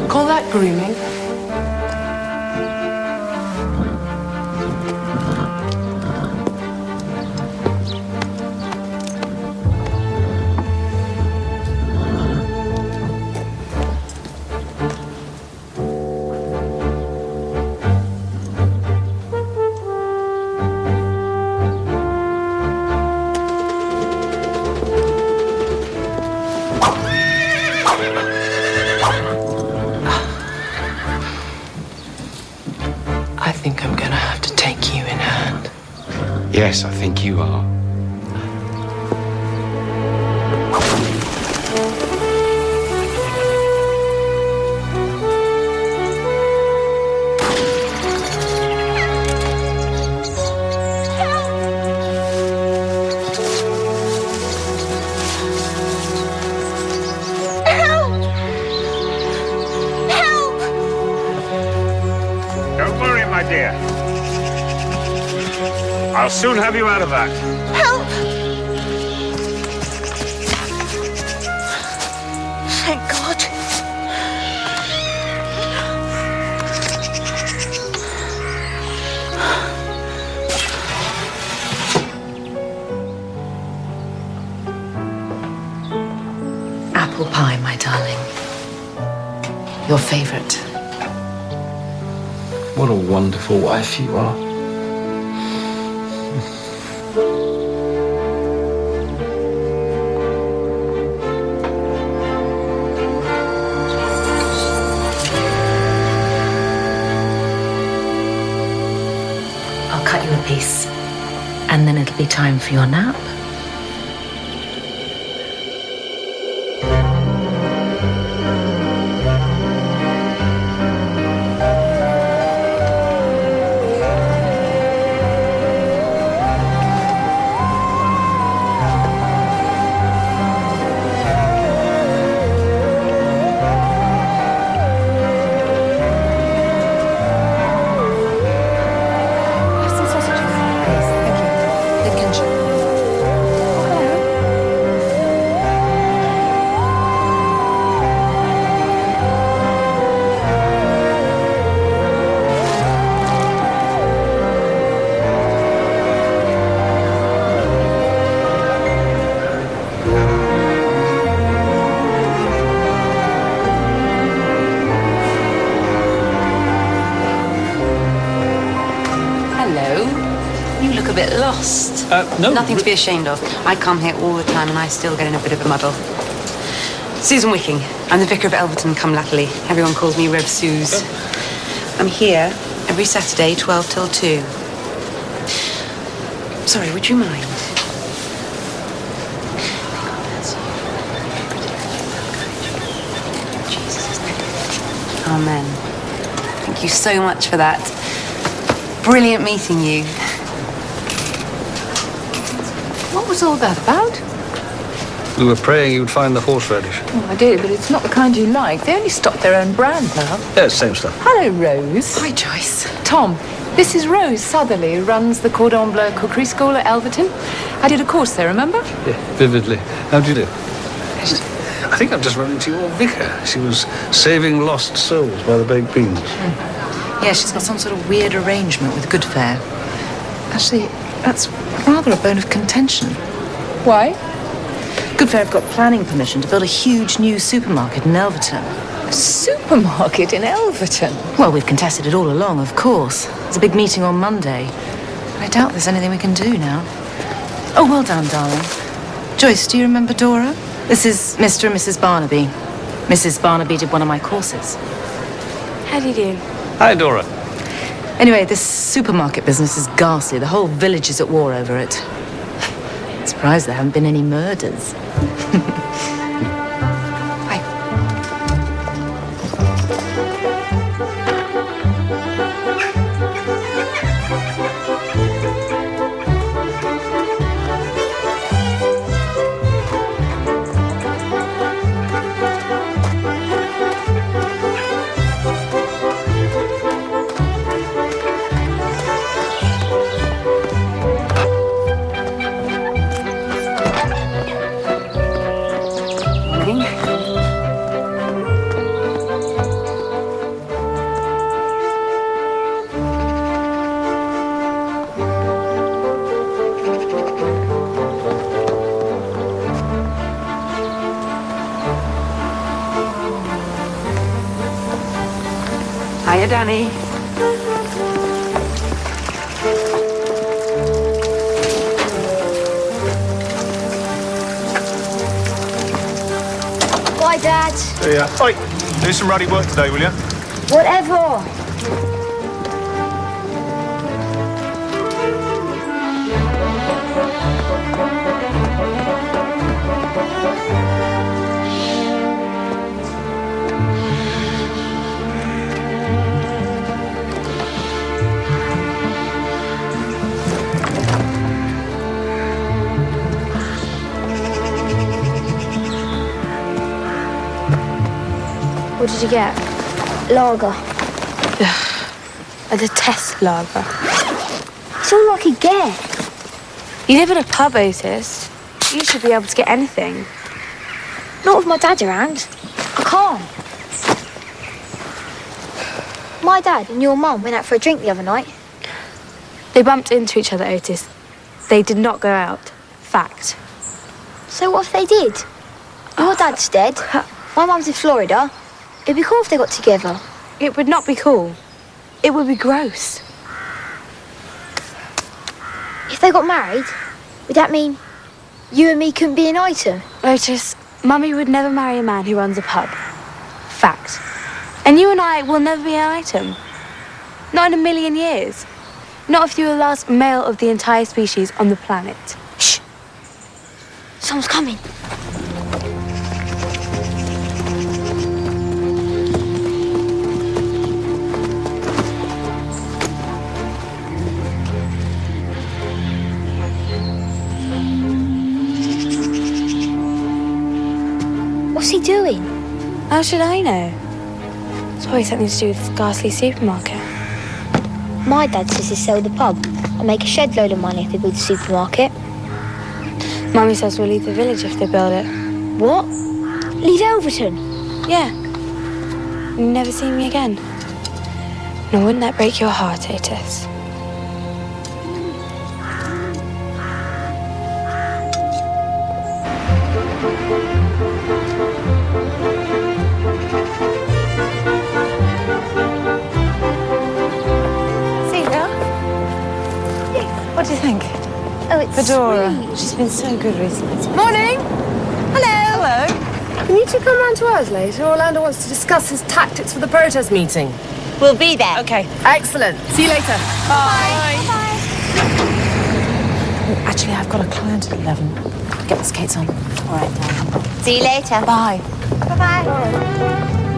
Call that grooming? I think I'm gonna have to take you in hand. Yes, I think you are. Dear. I'll soon have you out of that. Help! Thank God. Apple pie, my darling. Your favorite. What a wonderful wife you are. I'll cut you a piece, and then it'll be time for your nap. You look a bit lost. No. Nothing to be ashamed of. I come here all the time and I still get in a bit of a muddle. Susan Wicking. I'm the vicar of Elverton, come latterly. Everyone calls me Rev Suze. I'm here every Saturday, 12 till 2. Sorry, would you mind? Amen. Thank you so much for that. Brilliant meeting you. What was all that about? We were praying you'd find the horseradish. Oh, I did, but it's not the kind you like. They only stock their own brand now. Yeah, same stuff. Hello, Rose. Hi, Joyce. Tom, this is Rose Southerly, who runs the Cordon Bleu cookery school at Elverton. I did a course there, remember? Yeah, vividly. How'd you do? I think I've just run into your vicar. She was saving lost souls by the baked beans. Yeah, she's got some sort of weird arrangement with Good Fare. Actually, that's rather a bone of contention. Why? Good Fare have got planning permission to build a huge new supermarket in Elverton. A supermarket in Elverton? Well, we've contested it all along, of course. There's a big meeting on Monday. But I doubt there's anything we can do now. Oh, well done, darling. Joyce, do you remember Dora? This is Mr. and Mrs. Barnaby. Mrs. Barnaby did one of my courses. How do you do? Hi, Dora. Anyway, this supermarket business is ghastly. The whole village is at war over it. It's surprised there haven't been any murders. Hi. Hiya, Danny. Bye, Dad. See ya. Oi, do some ruddy work today, will you? Whatever. What did you get? Lager. I detest lager. It's all I could get. You live in a pub, Otis. You should be able to get anything. Not with my dad around. I can't. My dad and your mum went out for a drink the other night. They bumped into each other, Otis. They did not go out. Fact. So what if they did? Your dad's dead. My mum's in Florida. It'd be cool if they got together. It would not be cool. It would be gross. If they got married, would that mean you and me couldn't be an item? Otis, Mummy would never marry a man who runs a pub. Fact. And you and I will never be an item. Not in a million years. Not if you were the last male of the entire species on the planet. Shh. Someone's coming. What's he doing? How should I know? It's probably something to do with the ghastly supermarket. My dad says he'll sell the pub and make a shed load of money if they build the supermarket. Mummy says we'll leave the village if they build it. What? Leave Elverton? Yeah. You never see me again. Now, wouldn't that break your heart, Otis? What do you think? Oh, it's Fedora. sweet. She's been so good recently. Morning. Hello. Hello. Can you two come round to ours later? Orlando wants to discuss his tactics for the protest meeting. We'll be there. Okay. Excellent. See you later. Bye. Oh, actually, I've got a client at 11. Get the skates on. All right, darling. See you later. Bye. Bye-bye.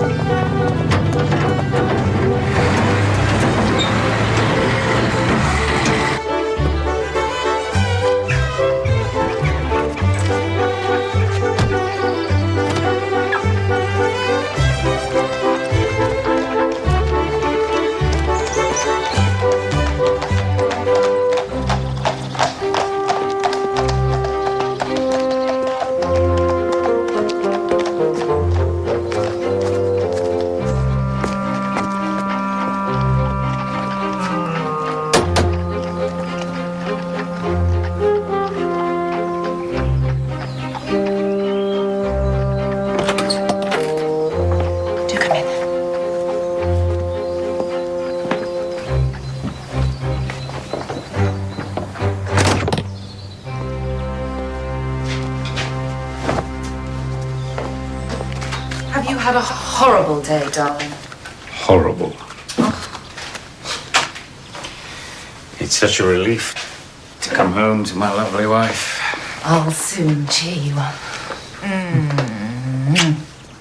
Have you had a horrible day, darling? Horrible. It's such a relief to come home to my lovely wife. I'll soon cheer you up.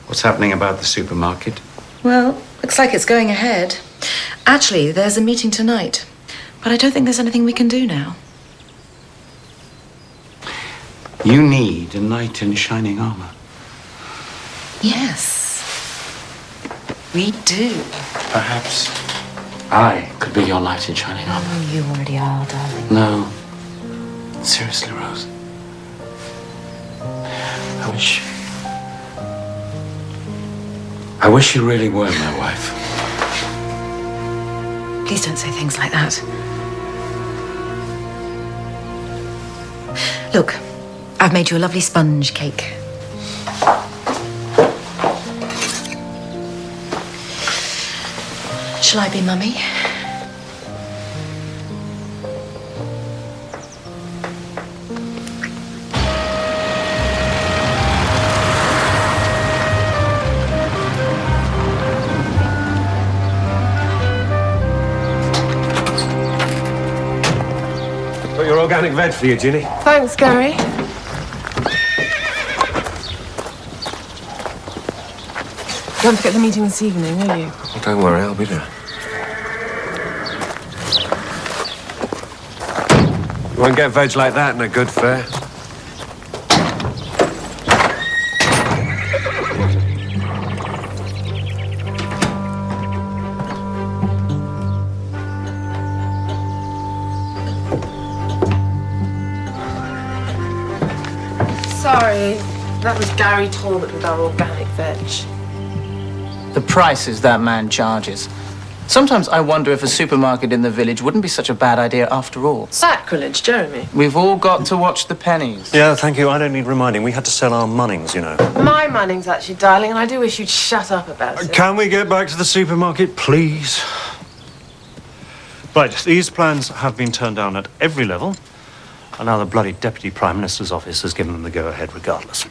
What's happening about the supermarket? Well, looks like it's going ahead. Actually, there's a meeting tonight, but I don't think there's anything we can do now. You need a knight in shining armor. Yes, we do. Perhaps I could be your knight in shining armor. You already are, darling. No. Seriously, Rose. I wish you really were my wife. Please don't say things like that. Look, I've made you a lovely sponge cake. Shall I be mummy? Got your organic veg for you, Ginny. Thanks, Gary. Don't forget the meeting this evening, will you? Oh, don't worry, I'll be there. You won't get veg like that in a good fare. Sorry, that was Gary Talbot with our organic veg. The prices that man charges. Sometimes I wonder if a supermarket in the village wouldn't be such a bad idea after all. Sacrilege, Jeremy. We've all got to watch the pennies. Yeah, thank you. I don't need reminding. We had to sell our Munnings, you know. My Munnings, actually, darling, and I do wish you'd shut up about it. Can we get back to the supermarket, please? Right, these plans have been turned down at every level, and now the bloody Deputy Prime Minister's office has given them the go-ahead regardless.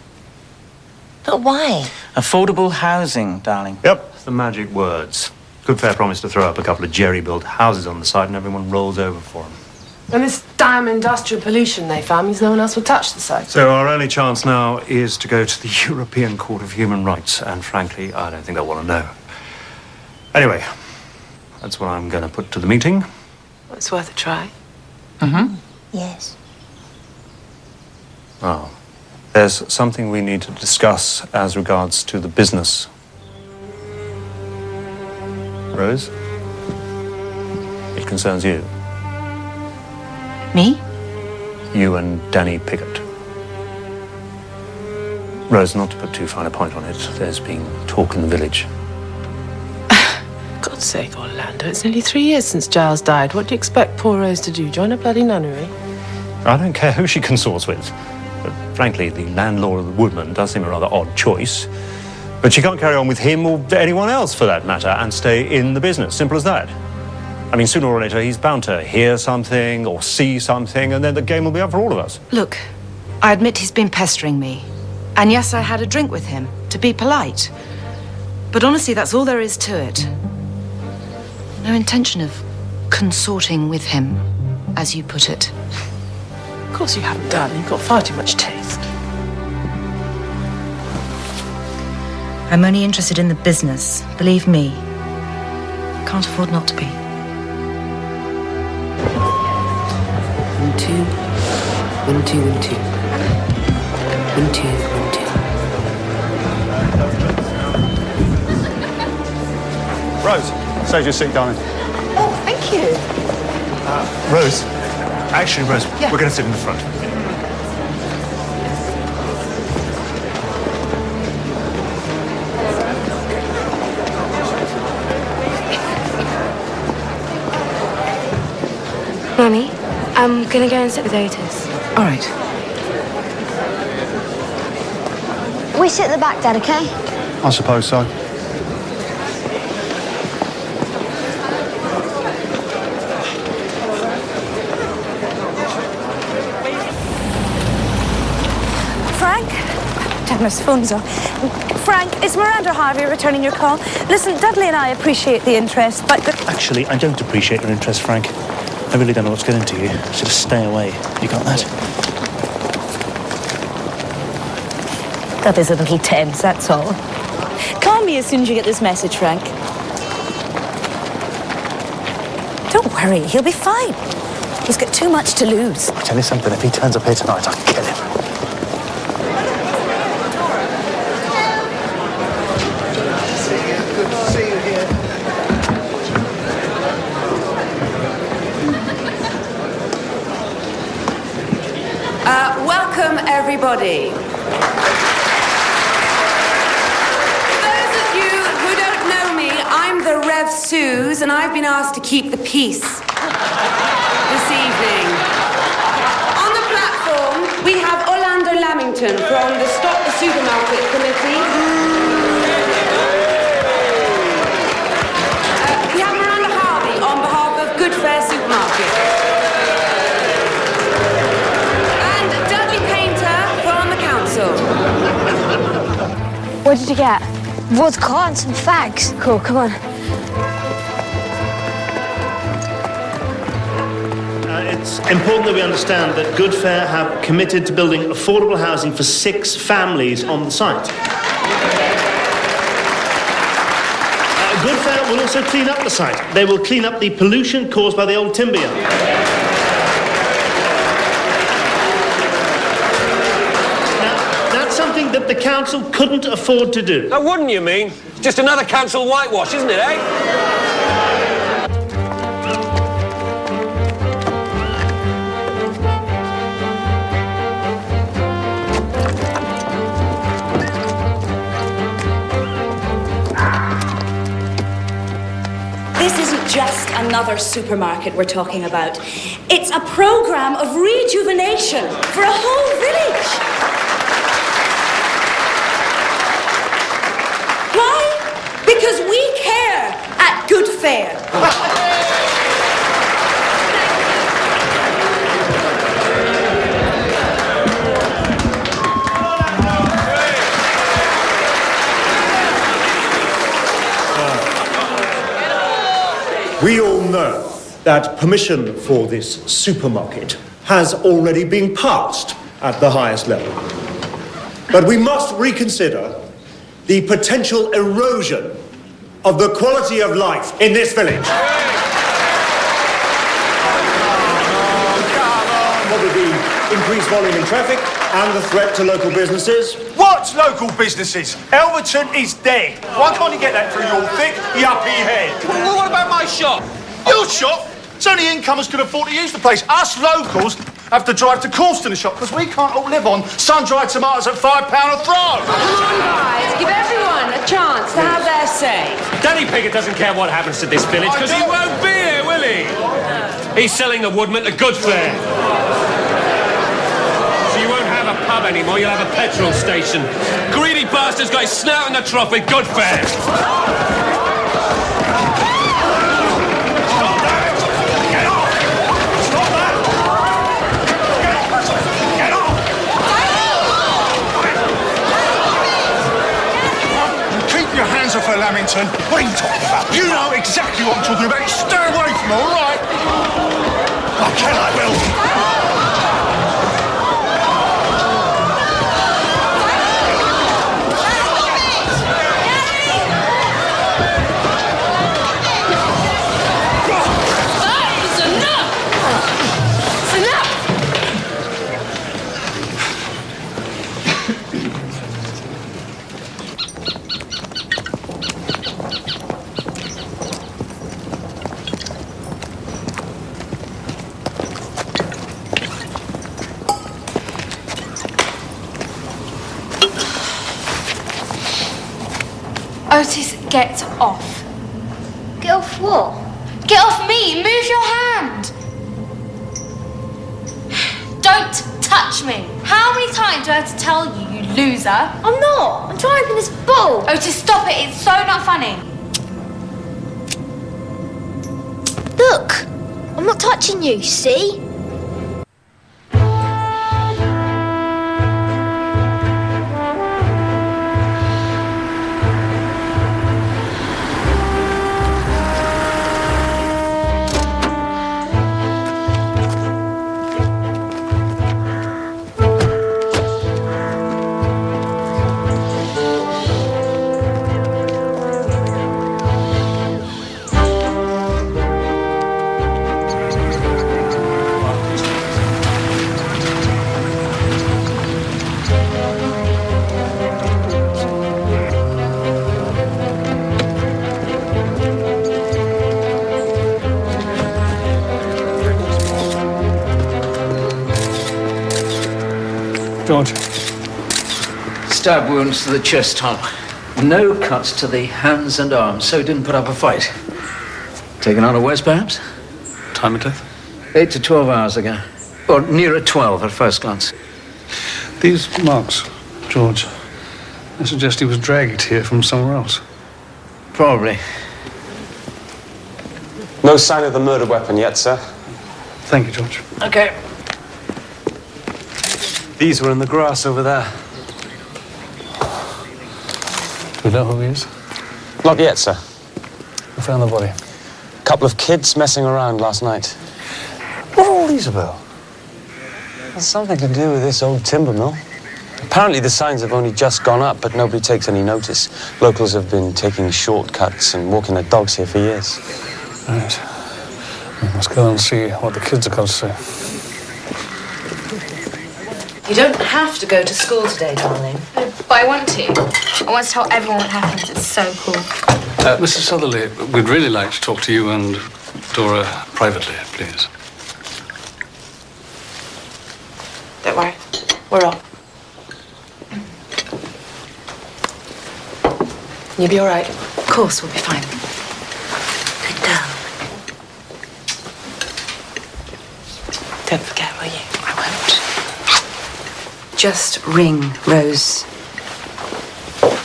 But why? Affordable housing, darling. Yep, the magic words. Good fair promise to throw up a couple of jerry-built houses on the side and everyone rolls over for them. And this damn industrial pollution they found means no one else will touch the site. So our only chance now is to go to the European Court of Human Rights, and frankly, I don't think they'll want to know. Anyway, that's what I'm going to put to the meeting. Well, it's worth a try. Mm-hmm. Yes. Oh, there's something we need to discuss as regards to the business. Rose? It concerns you. Me? You and Danny Piggott. Rose, not to put too fine a point on it, there's been talk in the village. God's sake, Orlando, it's nearly 3 years since Giles died. What do you expect poor Rose to do? Join a bloody nunnery? I don't care who she consorts with. But frankly, the landlord of the Woodman does seem a rather odd choice. But she can't carry on with him or anyone else, for that matter, and stay in the business. Simple as that. I mean, sooner or later, he's bound to hear something or see something, and then the game will be up for all of us. Look, I admit he's been pestering me. And yes, I had a drink with him, to be polite. But honestly, that's all there is to it. No intention of consorting with him, as you put it. Of course you haven't, darling. You've got far too much taste. I'm only interested in the business, believe me. Can't afford not to be. 1, 2. 1, 2, 1, 2. 1, 2, 1, 2. Rose, save your seat, darling. Oh, thank you. Rose? Actually, Rose, we're going to sit in the front. Mummy, I'm gonna go and sit with Otis. All right. We sit at the back, Dad, okay? I suppose so. Frank? Damn, his phone's off. Frank, it's Miranda Harvey returning your call. Listen, Dudley and I appreciate the interest, but... Actually, I don't appreciate your interest, Frank. I really don't know what's getting to you, so just stay away. You got that? Dudley's a little tense, that's all. Call me as soon as you get this message, Frank. Don't worry, he'll be fine. He's got too much to lose. I'll tell you something, if he turns up here tonight, I'll kill him. Good to see you here. Welcome, everybody. For those of you who don't know me, I'm the Rev Suze, and I've been asked to keep the peace this evening. On the platform, we have Orlando Lamington from the Stop the Supermarket Committee. We have Miranda Harvey on behalf of Good Fair Supermarket. What did you get? Vodka and some fags. Cool, come on. It's important that we understand that Good Fair have committed to building affordable housing for 6 families on the site. Good Fair will also clean up the site. They will clean up the pollution caused by the old timber yard. Something that the council couldn't afford to do. Now, wouldn't you mean? It's just another council whitewash, isn't it, eh? This isn't just another supermarket we're talking about. It's a programme of rejuvenation for a whole village. Why? Because we care at Good Fair. We all know that permission for this supermarket has already been passed at the highest level. But we must reconsider the potential erosion of the quality of life in this village. What with the increased volume in traffic and the threat to local businesses? What local businesses? Elverton is dead. Why can't you get that through your thick, yuppie head? Well, what about my shop? Your shop? It's only incomers can afford to use the place. Us locals have to drive to Corston to shop because we can't all live on sun-dried tomatoes at £5 a throw. Come on, guys, give everyone a chance to have their say. Danny Piggott doesn't care what happens to this village because he won't be here, will he? He's selling the woodman to Good Fair. So you won't have a pub anymore, you'll have a petrol station. Greedy bastard's got his snout in the trough with Good Fair. For Lamington. What are you talking about? You know exactly what I'm talking about. Stay away from her, all right? I can, I will. Otis, get off. Get off what? Get off me! Move your hand! Don't touch me! How many times do I have to tell you, you loser? I'm not. I'm trying to open this bottle. Otis, stop it. It's so not funny. Look, I'm not touching you, see? stab wounds to the chest, Tom. No cuts to the hands and arms, so didn't put up a fight. Taken out of West, perhaps? Time of death? 8 to 12 hours ago. Or nearer 12 at first glance. These marks, George, I suggest he was dragged here from somewhere else. Probably. No sign of the murder weapon yet, sir. Thank you, George. Okay. These were in the grass over there. Do we know who he is? Not yet, sir. Who found the body? A couple of kids messing around last night. What are all these about? It's something to do with this old timber mill. Apparently the signs have only just gone up, but nobody takes any notice. Locals have been taking shortcuts and walking their dogs here for years. Right. Let's go and see what the kids are going to say. You don't have to go to school today, darling. But I want to. I want to tell everyone what happened. It's so cool. Mrs. Sutherley, we'd really like to talk to you and Dora privately, please. Don't worry. We're off. You'll be all right. Of course, we'll be fine. Good girl. Don't forget, will you? I won't. Just ring, Rose.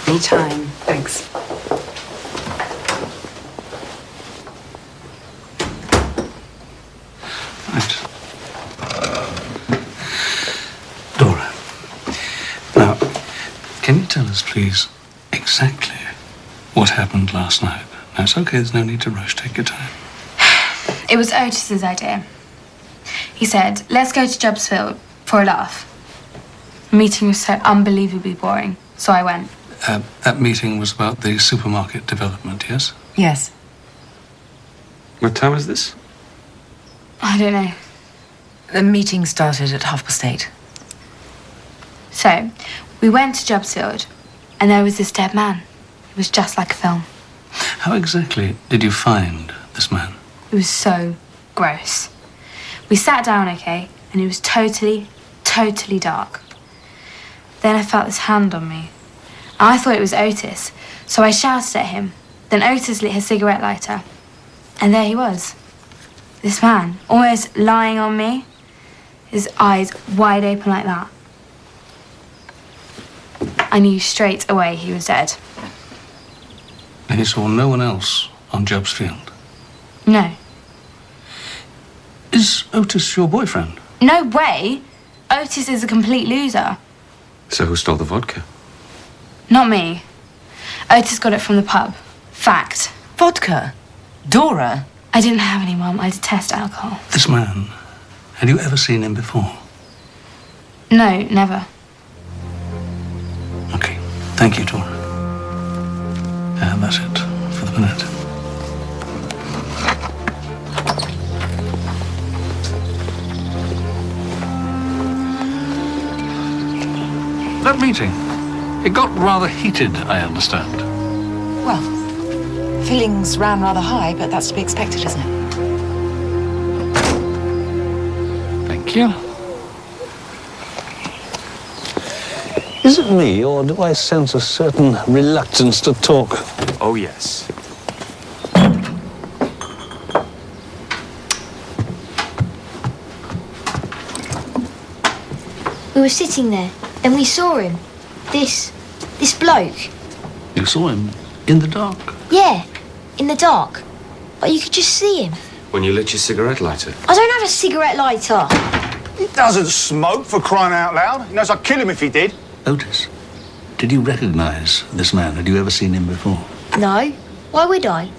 Anytime. Thanks. Right. Dora, now, can you tell us, please, exactly what happened last night? Now, it's okay, there's no need to rush. Take your time. It was Otis's idea. He said, let's go to Jobsfield for a laugh. The meeting was so unbelievably boring, so I went. That meeting was about the supermarket development, yes? Yes. What time is this? I don't know. The meeting started at 8:30. So, we went to Jobsfield, and there was this dead man. It was just like a film. How exactly did you find this man? It was so gross. We sat down, okay, and it was totally dark. Then I felt this hand on me. I thought it was Otis, so I shouted at him. Then Otis lit his cigarette lighter. And there he was. This man, almost lying on me, his eyes wide open like that. I knew straight away he was dead. And you saw no one else on Jobsfield? No. Is Otis your boyfriend? No way! Otis is a complete loser. So who stole the vodka? Not me. Otis got it from the pub. Fact. Vodka? Dora? I didn't have any, Mum. I detest alcohol. This man, had you ever seen him before? No, never. Okay. Thank you, Dora. And that's it for the minute. That meeting, it got rather heated, I understand. Well, feelings ran rather high, but that's to be expected, isn't it? Thank you. Is it me, or do I sense a certain reluctance to talk? Oh, yes. We were sitting there, and we saw him. This bloke. You saw him in the dark? Yeah, in the dark. But you could just see him. When you lit your cigarette lighter? I don't have a cigarette lighter. He doesn't smoke, for crying out loud. He knows I'd kill him if he did. Otis, did you recognize this man? Had you ever seen him before? No. Why would I?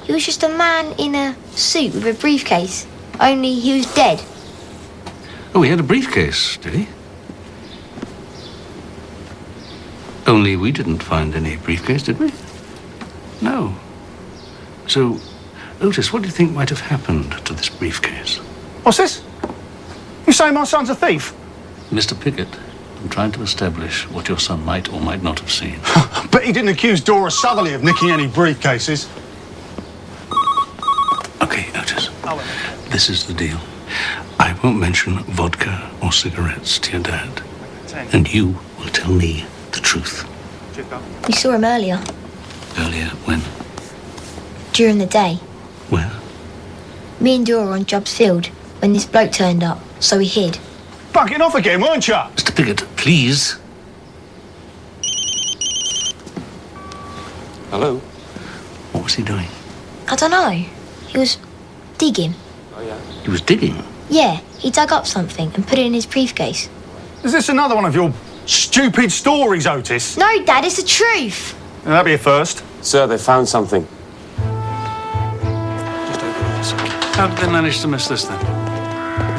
He was just a man in a suit with a briefcase. Only he was dead. Oh, he had a briefcase, did he? Only we didn't find any briefcase, did we? No. So, Otis, what do you think might have happened to this briefcase? What's this? You say my son's a thief? Mr. Pickett, I'm trying to establish what your son might or might not have seen. Bet he didn't accuse Dora Sutherley of nicking any briefcases. Okay, Otis. This is the deal. I won't mention vodka or cigarettes to your dad. And you will tell me the truth. truth. We saw him earlier, Earlier, when? during the day. Where? Me and Dora were on Jubb's field when this bloke turned up, so we hid. Bucking off again, weren't you? Mr. Piggott, please. Hello? What was he doing? I don't know. He was digging. He was digging. Yeah, he dug up something and put it in his briefcase. Is this another one of your stupid stories, Otis? No, Dad, it's the truth. That'll be a first. Sir, they found something. Just open this. How did they manage to miss this then?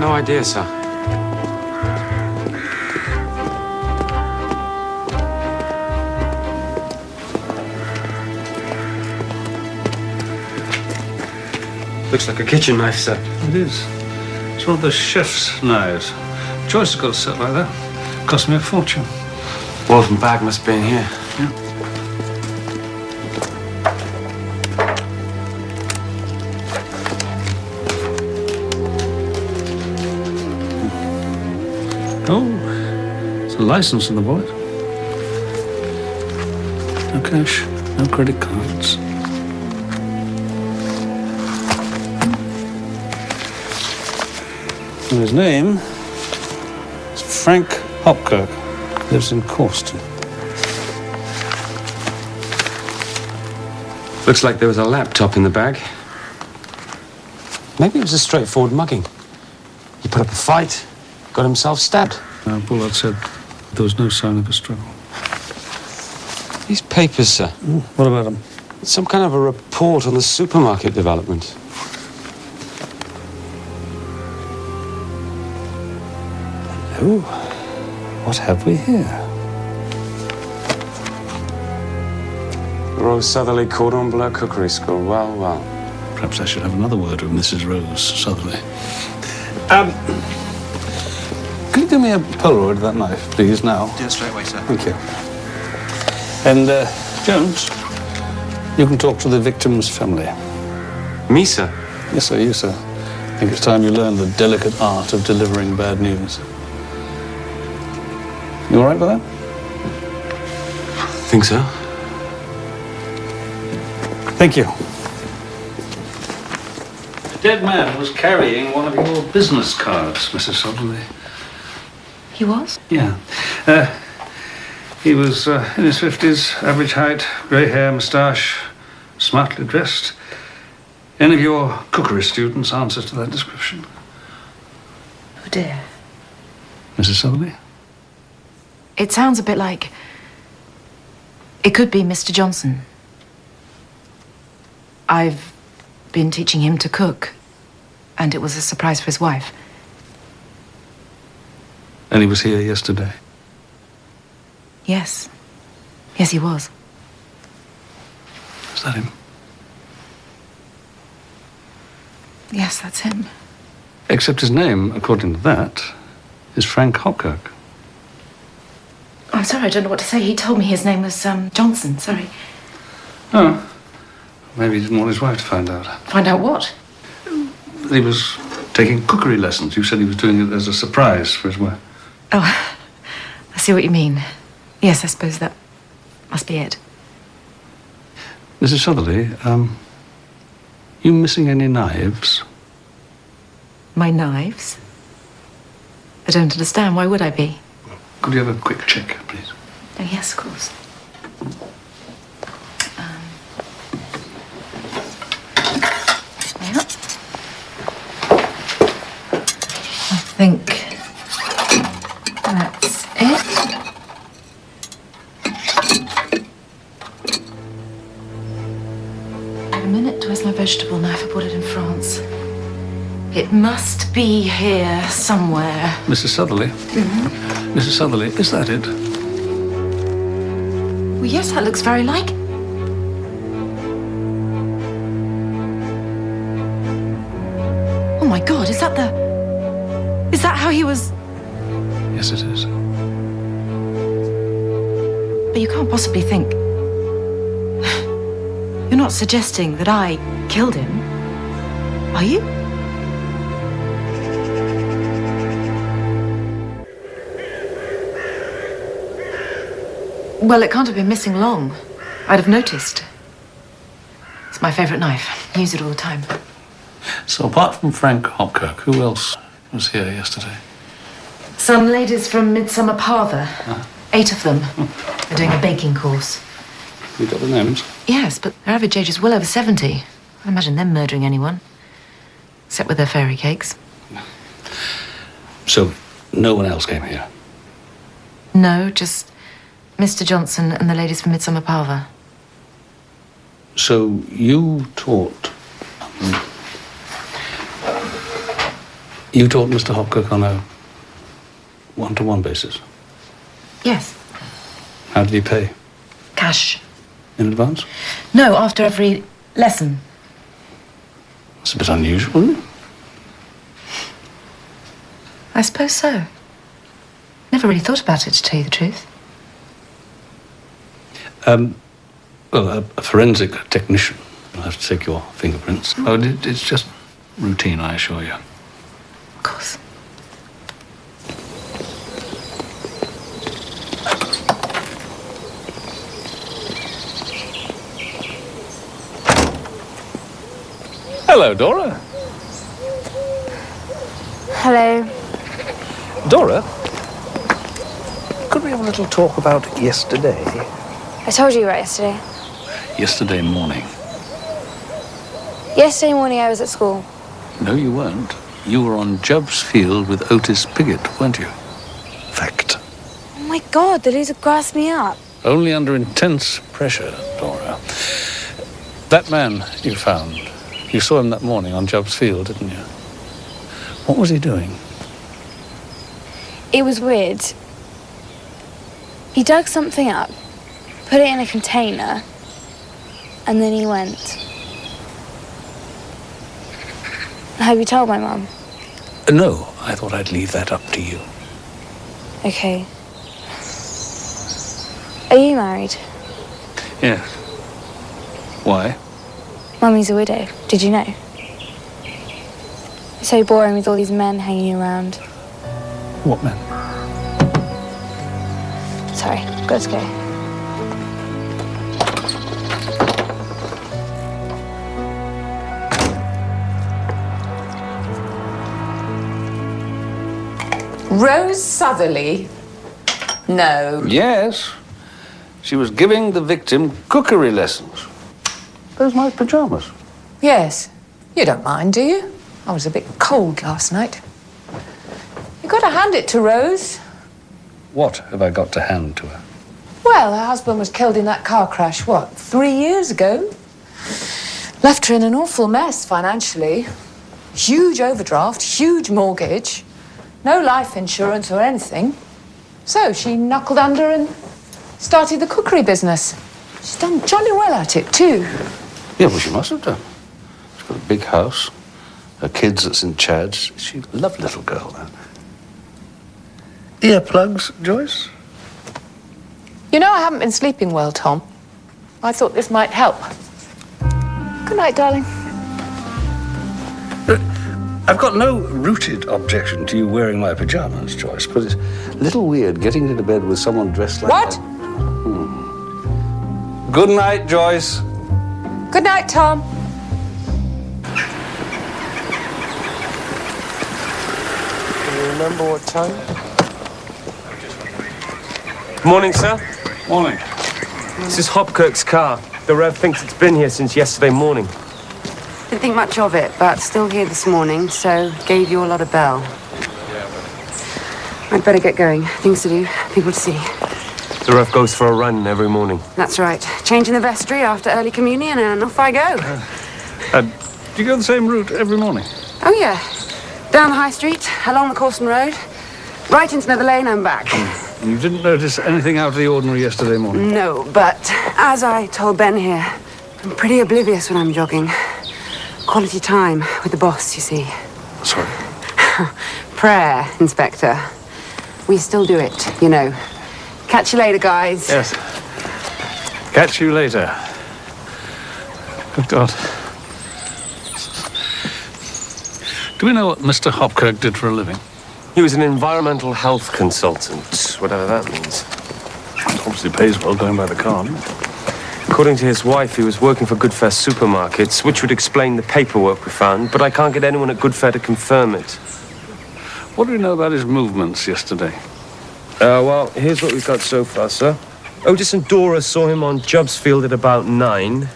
No idea, sir. Looks like a kitchen knife, sir. It is. It's one of the chef's knives. Joyce has got a set like that. Cost me a fortune. Wolf and bag must be in here. Yeah. Oh, it's a license in the wallet. No cash, no credit cards. And his name is Frank Hopkirk. Lives in Corston. Looks like there was a laptop in the bag. Maybe it was a straightforward mugging. He put up a fight, got himself stabbed. Bullard said there was no sign of a struggle. These papers, sir. What about them? It's some kind of a report on the supermarket development. Oh, what have we here? Rose Southerly Cordon Bleu Cookery School. Well, well. Perhaps I should have another word with Mrs. Rose Southerly. Could you give me a Polaroid of that knife, please, now? Do it straight away, sir. Thank you. And, Jones, you can talk to the victim's family. Me, sir? Yes, sir, you, sir. I think it's time you learned the delicate art of delivering bad news. You all right with that? Think so. Thank you. The dead man was carrying one of your business cards, Mrs. Southerly. He was? Yeah. He was in his 50s, average height, grey hair, moustache, smartly dressed. Any of your cookery students answers to that description? Oh, dear. Mrs. Southerly? It sounds a bit like... It could be Mr. Johnson. I've been teaching him to cook, and it was a surprise for his wife. And he was here yesterday? Yes. Yes, he was. Is that him? Yes, that's him. Except his name, according to that, is Frank Hopkirk. I'm sorry, I don't know what to say. He told me his name was, Johnson. Sorry. Oh. Maybe he didn't want his wife to find out. Find out what? That he was taking cookery lessons. You said he was doing it as a surprise for his wife. Oh, I see what you mean. Yes, I suppose that must be it. Mrs. Southerly, you missing any knives? My knives? I don't understand. Why would I be? Could you have a quick check, please? Oh, yes, of course. Yeah. I think that's it. Wait a minute, where's my vegetable knife? I bought it in France. It must be here somewhere. Mrs. Southerly? Mm-hmm. Mrs. Southerly, is that it? Well, yes, that looks very like... Oh, my God, is that the... Is that how he was... Yes, it is. But you can't possibly think... You're not suggesting that I killed him, are you? Well, it can't have been missing long. I'd have noticed. It's my favourite knife. I use it all the time. So apart from Frank Hopkirk, who else was here yesterday? Some ladies from Midsomer Murders. 8 of them. They're doing a baking course. You got the names? Yes, but their average age is well over 70. I can't imagine them murdering anyone. Except with their fairy cakes. So no one else came here? No, just Mr. Johnson and the ladies from Midsomer Murders. So you taught... You taught Mr. Hopkirk on a one-to-one basis? Yes. How did he pay? Cash. In advance? No, after every lesson. It's a bit unusual, isn't it? I suppose so. Never really thought about it, to tell you the truth. Well, a forensic technician will have to take your fingerprints. Oh, it's just routine, I assure you. Of course. Hello, Dora. Hello. Dora, could we have a little talk about yesterday? I told you about yesterday. Yesterday morning. Yesterday morning I was at school. No, you weren't. You were on Jubb's Field with Otis Piggott, weren't you? Fact. Oh my God, the loser grasped me up. Only under intense pressure, Dora. That man you found, you saw him that morning on Jubb's Field, didn't you? What was he doing? It was weird. He dug something up, put it in a container, and then he went. Have you told my mum? No, I thought I'd leave that up to you. Okay. Are you married? Yes. Why? Mummy's a widow. Did you know? It's so boring with all these men hanging around. What men? Sorry, got to go. Rose Southerly? No. Yes. She was giving the victim cookery lessons. Those my pajamas. Yes. You don't mind, do you? I was a bit cold last night. You got to hand it to Rose. What have I got to hand to her? Well, her husband was killed in that car crash, 3 years ago? Left her in an awful mess financially. Huge overdraft, huge mortgage, no life insurance or anything. So she knuckled under and started the cookery business. She's done jolly well at it, too. Yeah, well, she must have done. She's got a big house. Her kids at St. Chad's. She's a lovely little girl, that. Earplugs, Joyce? You know, I haven't been sleeping well, Tom. I thought this might help. Good night, darling. I've got no rooted objection to you wearing my pajamas, Joyce, but it's a little weird getting into bed with someone dressed like What? that. Good night, Joyce. Good night, Tom. Can you remember what time? Morning, sir. Morning. This is Hopkirk's car. The Rev thinks it's been here since yesterday morning. Didn't think much of it, but still here this morning, so gave you a lot of bell. I'd better get going. Things to do, people to see. The Rev goes for a run every morning. That's right. Changing the vestry after early communion, and off I go. Do you go the same route every morning? Oh, yeah. Down the high street, along the Corson Road, right into another lane and back. You didn't notice anything out of the ordinary yesterday morning? No, but as I told Ben here, I'm pretty oblivious when I'm jogging. Quality time with the boss, you see. Sorry. Prayer, Inspector. We still do it, you know. Catch you later, guys. Yes. Catch you later. Good God. Do we know what Mr. Hopkirk did for a living? He was an environmental health consultant, whatever that means. Obviously pays well going by the card. According to his wife, he was working for Goodfare supermarkets, which would explain the paperwork we found, but I can't get anyone at Goodfare to confirm it. What do we know about his movements yesterday? Well, here's what we've got so far, sir. Otis and Dora saw him on Jubbsfield at about 9.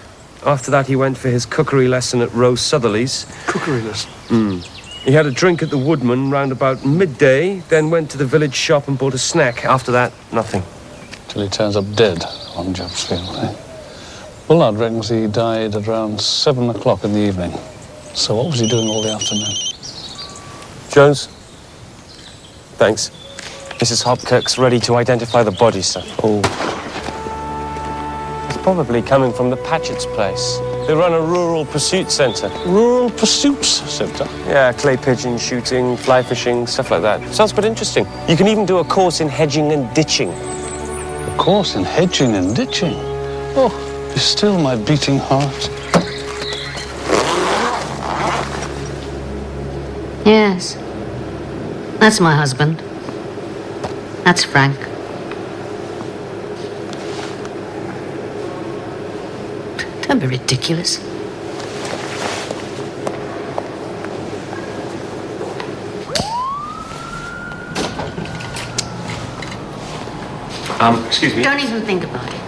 After that, he went for his cookery lesson at Rose Southerly's. Cookery lesson? He had a drink at the Woodman round about midday, then went to the village shop and bought a snack. After that, nothing. Till he turns up dead on Jubbsfield, eh? Bullard reckons he died at around 7 o'clock in the evening. So what was he doing all the afternoon? Jones? Thanks. Mrs. Hopkirk's ready to identify the body, sir. Oh. It's probably coming from the Patchett's place. They run a rural pursuit centre. Rural pursuits centre? Yeah, clay pigeon shooting, fly fishing, stuff like that. Sounds quite interesting. You can even do a course in hedging and ditching. A course in hedging and ditching? Oh, you're still my beating heart. Yes. That's my husband. That's Frank. Don't be ridiculous. Excuse me. Don't even think about it.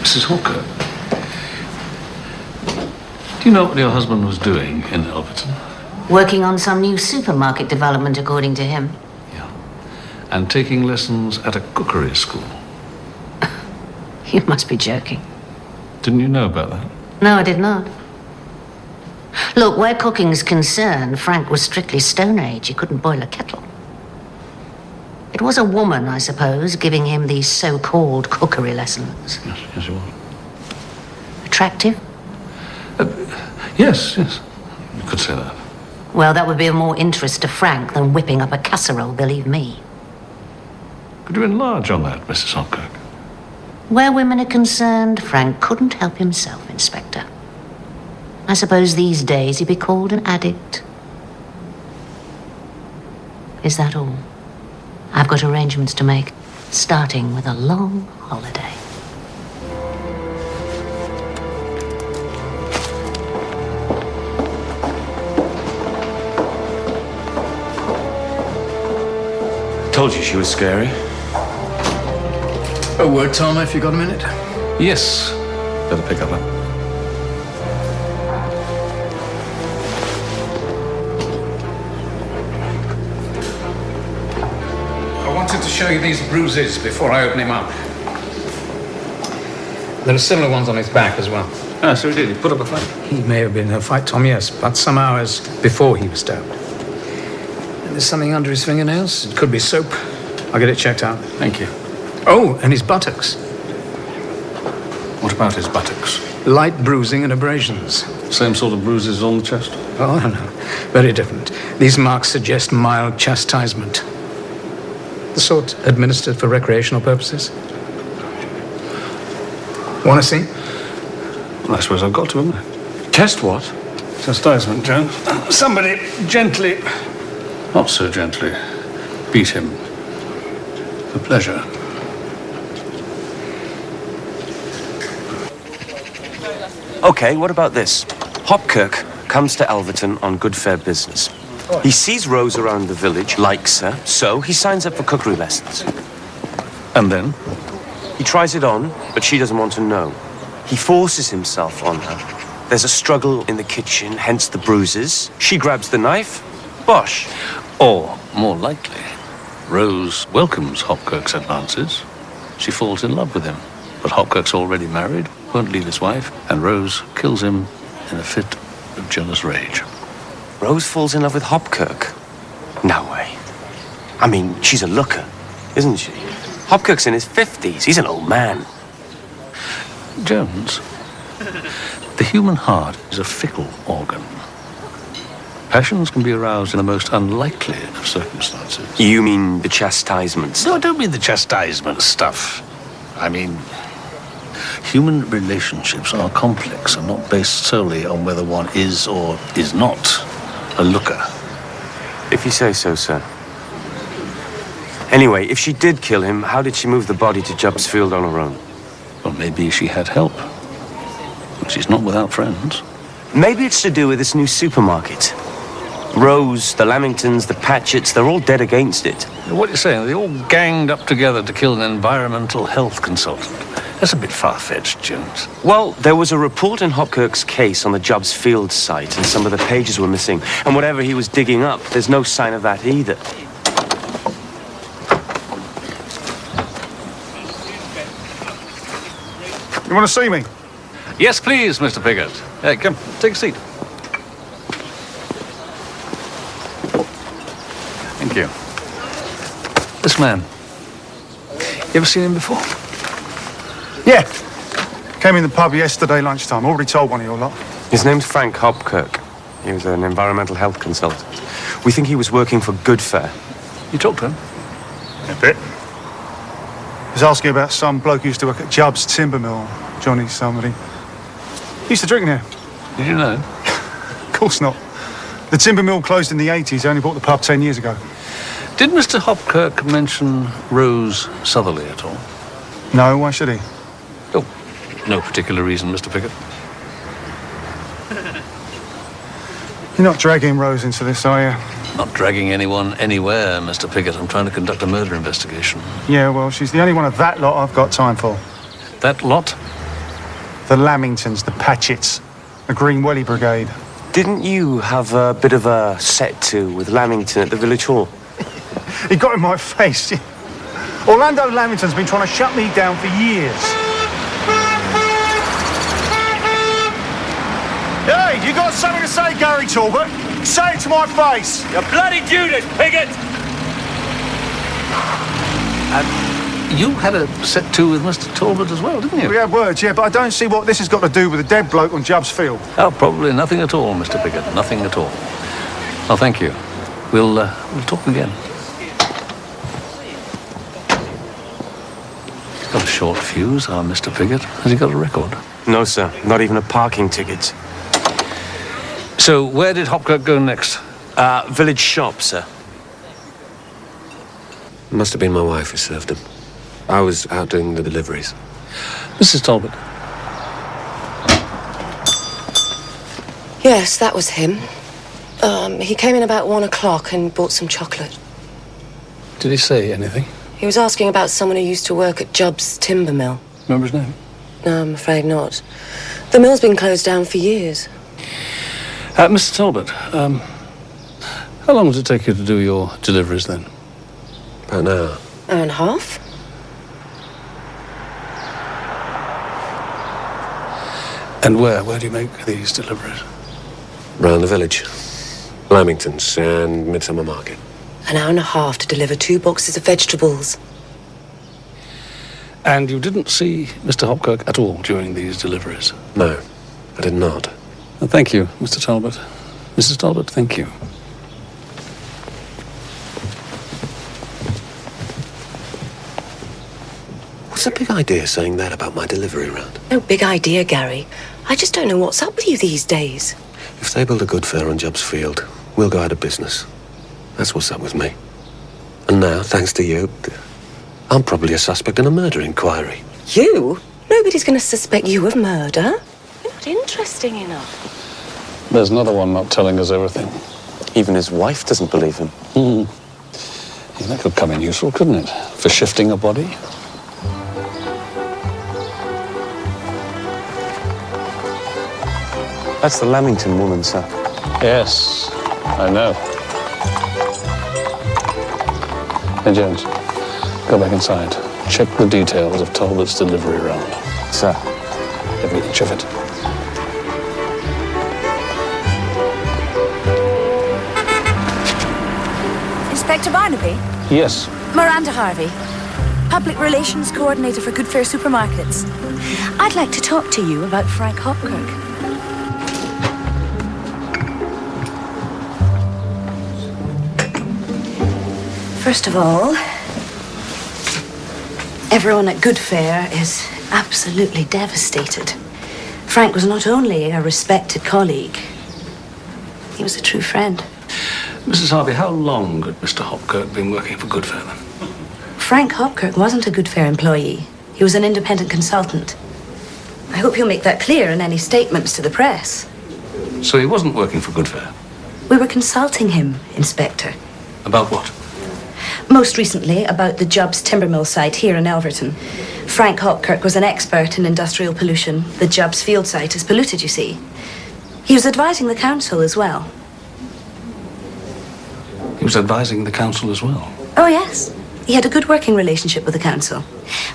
Mrs. Hawker, do you know what your husband was doing in Elverton? Working on some new supermarket development, according to him. And taking lessons at a cookery school. You must be joking. Didn't you know about that? No, I did not. Look, where cooking's concerned, Frank was strictly Stone Age. He couldn't boil a kettle. It was a woman, I suppose, giving him these so-called cookery lessons. Yes, it was. Attractive? Yes. You could say that. Well, that would be of more interest to Frank than whipping up a casserole, believe me. Could you enlarge on that, Mrs. Hopkirk? Where women are concerned, Frank couldn't help himself, Inspector. I suppose these days he'd be called an addict. Is that all? I've got arrangements to make, starting with a long holiday. Told you she was scary. A word, Tom, if you got a minute? Yes. Better pick up. I wanted to show you these bruises before I open him up. There are similar ones on his back as well. Ah, so he did. He put up a fight? He may have been in a fight, Tom, yes, but some hours before he was stabbed. And there's something under his fingernails. It could be soap. I'll get it checked out. Thank you. Oh, and his buttocks. What about his buttocks? Light bruising and abrasions. Same sort of bruises on the chest? Oh, no. Very different. These marks suggest mild chastisement. The sort administered for recreational purposes. Want to see? Well, I suppose I've got to, haven't I? Test what? Chastisement, Jones. Somebody gently, not so gently, beat him. For pleasure. Okay, what about this? Hopkirk comes to Elverton on good fair business. He sees Rose around the village, likes her, so he signs up for cookery lessons. And then? He tries it on, but she doesn't want to know. He forces himself on her. There's a struggle in the kitchen, hence the bruises. She grabs the knife. Bosh. Or, more likely, Rose welcomes Hopkirk's advances. She falls in love with him. But Hopkirk's already married, won't leave his wife, and Rose kills him in a fit of jealous rage. Rose falls in love with Hopkirk? No way. I mean, she's a looker, isn't she? Hopkirk's in his 50s. He's an old man. Jones, the human heart is a fickle organ. Passions can be aroused in the most unlikely of circumstances. You mean the chastisements? No, I don't mean the chastisement stuff. I mean, human relationships are complex and not based solely on whether one is or is not a looker. you say so, sir. Anyway, if she did kill him, how did she move the body to Jubbs Field on her own? Well, maybe she had help. She's not without friends. Maybe it's to do with this new supermarket. Rose, the Lamingtons, the Patchetts, they're all dead against it. What are you saying? They all ganged up together to kill an environmental health consultant. That's a bit far-fetched, Jones. Well, there was a report in Hopkirk's case on the Jubbs Field site, and some of the pages were missing. And whatever he was digging up, there's no sign of that either. You want to see me? Yes, please, Mr. Piggott. Come, take a seat. Thank you. This man. You ever seen him before? Yeah. Came in the pub yesterday lunchtime. Already told one of your lot. His name's Frank Hopkirk. He was an environmental health consultant. We think he was working for Good Fare. You talked to him? A bit. He was asking about some bloke who used to work at Jubbs Timber Mill. Johnny somebody. He used to drink there. Did you know? Of course not. The timber mill closed in the 80s. I only bought the pub 10 years ago. Did Mr. Hopkirk mention Rose Southerly at all? No, why should he? Oh, no particular reason, Mr. Piggott. You're not dragging Rose into this, are you? Not dragging anyone anywhere, Mr. Piggott. I'm trying to conduct a murder investigation. Yeah, well, she's the only one of that lot I've got time for. That lot? The Lamingtons, the Patchetts, the Green Welly Brigade. Didn't you have a bit of a set-to with Lamington at the village hall? He got in my face. Orlando Lamington's been trying to shut me down for years. Hey, you got something to say, Gary Talbot? Say it to my face. You bloody Judas, Piggott! You had a set-to with Mr. Talbot as well, didn't you? We had words, yeah, but I don't see what this has got to do with the dead bloke on Jubbs Field. Oh, probably nothing at all, Mr. Piggott. Nothing at all. Oh, thank you. We'll talk again. Got a short fuse, our Mr. Piggott. Has he got a record? No, sir. Not even a parking ticket. So, where did Hopkirk go next? Village shop, sir. Must have been my wife who served him. I was out doing the deliveries. Mrs. Talbot. Yes, that was him. He came in about 1 o'clock and bought some chocolate. Did he say anything? He was asking about someone who used to work at Jubbs Timber Mill. Remember his name? No, I'm afraid not. The mill's been closed down for years. Mr. Talbot, how long does it take you to do your deliveries then? About an hour. Hour and a half? And where? Where do you make these deliveries? Round the village. Lamingtons and Midsomer Market. An hour and a half to deliver 2 boxes of vegetables. And you didn't see Mr. Hopkirk at all during these deliveries? No, I did not. Thank you, Mr. Talbot. Mrs. Talbot, thank you. What's the big idea saying that about my delivery round? No big idea, Gary. I just don't know what's up with you these days. If they build a good fair on Jubbs Field, we'll go out of business. That's what's up with me. And now, thanks to you, I'm probably a suspect in a murder inquiry. You? Nobody's going to suspect you of murder. You're not interesting enough. There's another one not telling us everything. Even his wife doesn't believe him. Yeah, that could come in useful, couldn't it? For shifting a body. That's the Lamington woman, sir. Yes, I know. Hey, Jones, go back inside. Check the details of Talbot's delivery round. Sir. Every inch of it. Inspector Barnaby? Yes. Miranda Harvey, Public Relations Coordinator for Good Fare Supermarkets. I'd like to talk to you about Frank Hopkirk. First of all, everyone at Good Fare is absolutely devastated. Frank was not only a respected colleague, he was a true friend. Mrs. Harvey, how long had Mr. Hopkirk been working for Goodfair then? Frank Hopkirk wasn't a Goodfair employee. He was an independent consultant. I hope you'll make that clear in any statements to the press. So he wasn't working for Goodfair? We were consulting him, Inspector. About what? Most recently, about the Jubbs timber mill site here in Elverton. Frank Hopkirk was an expert in industrial pollution. The Jubbs field site is polluted, you see. He was advising the council as well. He was advising the council as well? Oh, yes. He had a good working relationship with the council.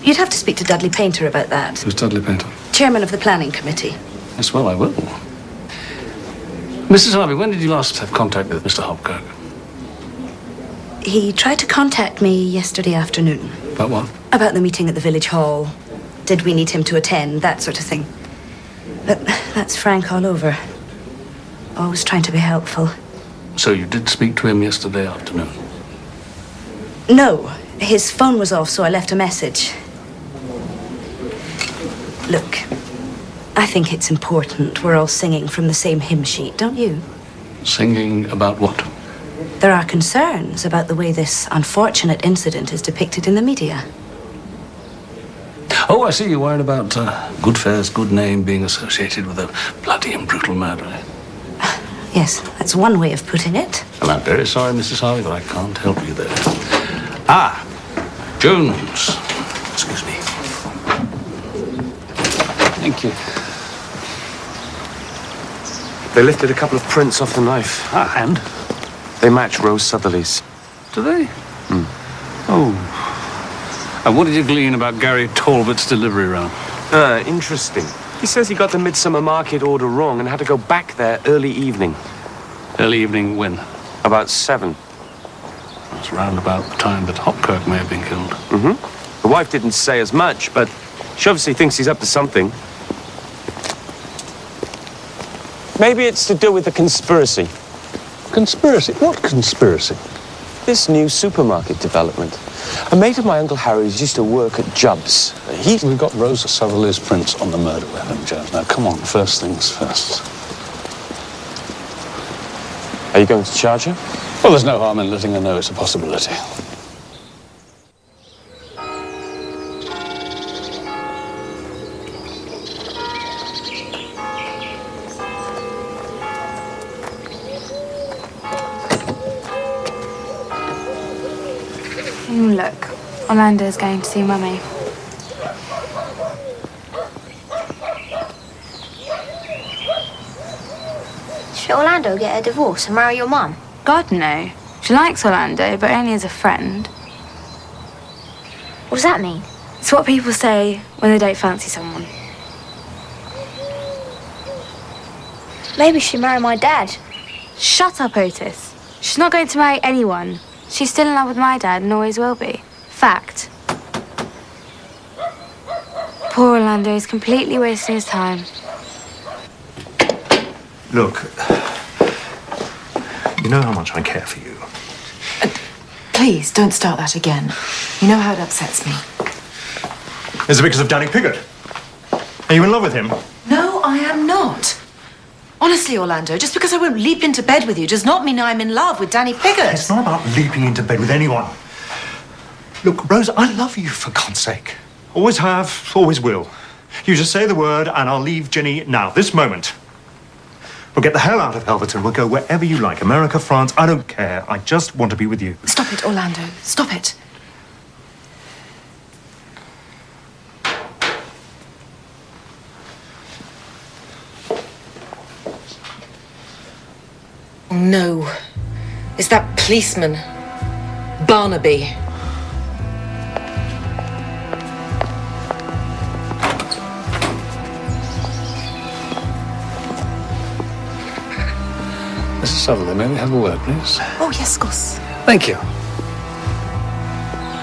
You'd have to speak to Dudley Painter about that. Who's Dudley Painter? Chairman of the planning committee. Yes, well, I will. Mrs. Harvey, when did you last have contact with Mr. Hopkirk? He tried to contact me yesterday afternoon. About what? About the meeting at the village hall. Did we need him to attend? That sort of thing. But that's Frank all over. Always trying to be helpful. So you did speak to him yesterday afternoon? No. His phone was off, so I left a message. Look, I think it's important we're all singing from the same hymn sheet, don't you? Singing about what? There are concerns about the way this unfortunate incident is depicted in the media. Oh, I see you're worried about Goodfair's good name being associated with a bloody and brutal murder. Yes, that's one way of putting it. Well, I'm very sorry, Mrs. Harvey, but I can't help you there. Ah, Jones. Excuse me. Thank you. They lifted a couple of prints off the knife. Ah, and? They match Rose Southerly's. Do they? Oh. And what did you glean about Gary Talbot's delivery round? Interesting. He says he got the Midsomer Market order wrong and had to go back there early evening. Early evening when? About 7. That's round about the time that Hopkirk may have been killed. Mm-hmm. The wife didn't say as much, but she obviously thinks he's up to something. Maybe it's to do with the conspiracy. Conspiracy? What conspiracy? This new supermarket development. A mate of my Uncle Harry's used to work at Jubbs. We've got Rosa Southerly's prints on the murder weapon, Jones. Now, come on, first things first. Are you going to charge her? Well, there's no harm in letting her know it's a possibility. Look, Orlando's going to see Mummy. Should Orlando get a divorce and marry your mum? God, no. She likes Orlando, but only as a friend. What does that mean? It's what people say when they don't fancy someone. Maybe she'll marry my dad. Shut up, Otis. She's not going to marry anyone. She's still in love with my dad and always will be. Fact. Poor Orlando is completely wasting his time. Look, you know how much I care for you. Please, don't start that again. You know how it upsets me. Is it because of Danny Piggott? Are you in love with him? No, I am not. Honestly, Orlando, just because I won't leap into bed with you does not mean I'm in love with Danny Piggott. It's not about leaping into bed with anyone. Look, Rose, I love you, for God's sake. Always have, always will. You just say the word and I'll leave Ginny now, this moment. We'll get the hell out of Elverton. We'll go wherever you like. America, France, I don't care. I just want to be with you. Stop it, Orlando. Stop it. No. It's that policeman. Barnaby. Mrs. Southerly, may we have a word, please? Oh, yes, of course. Thank you.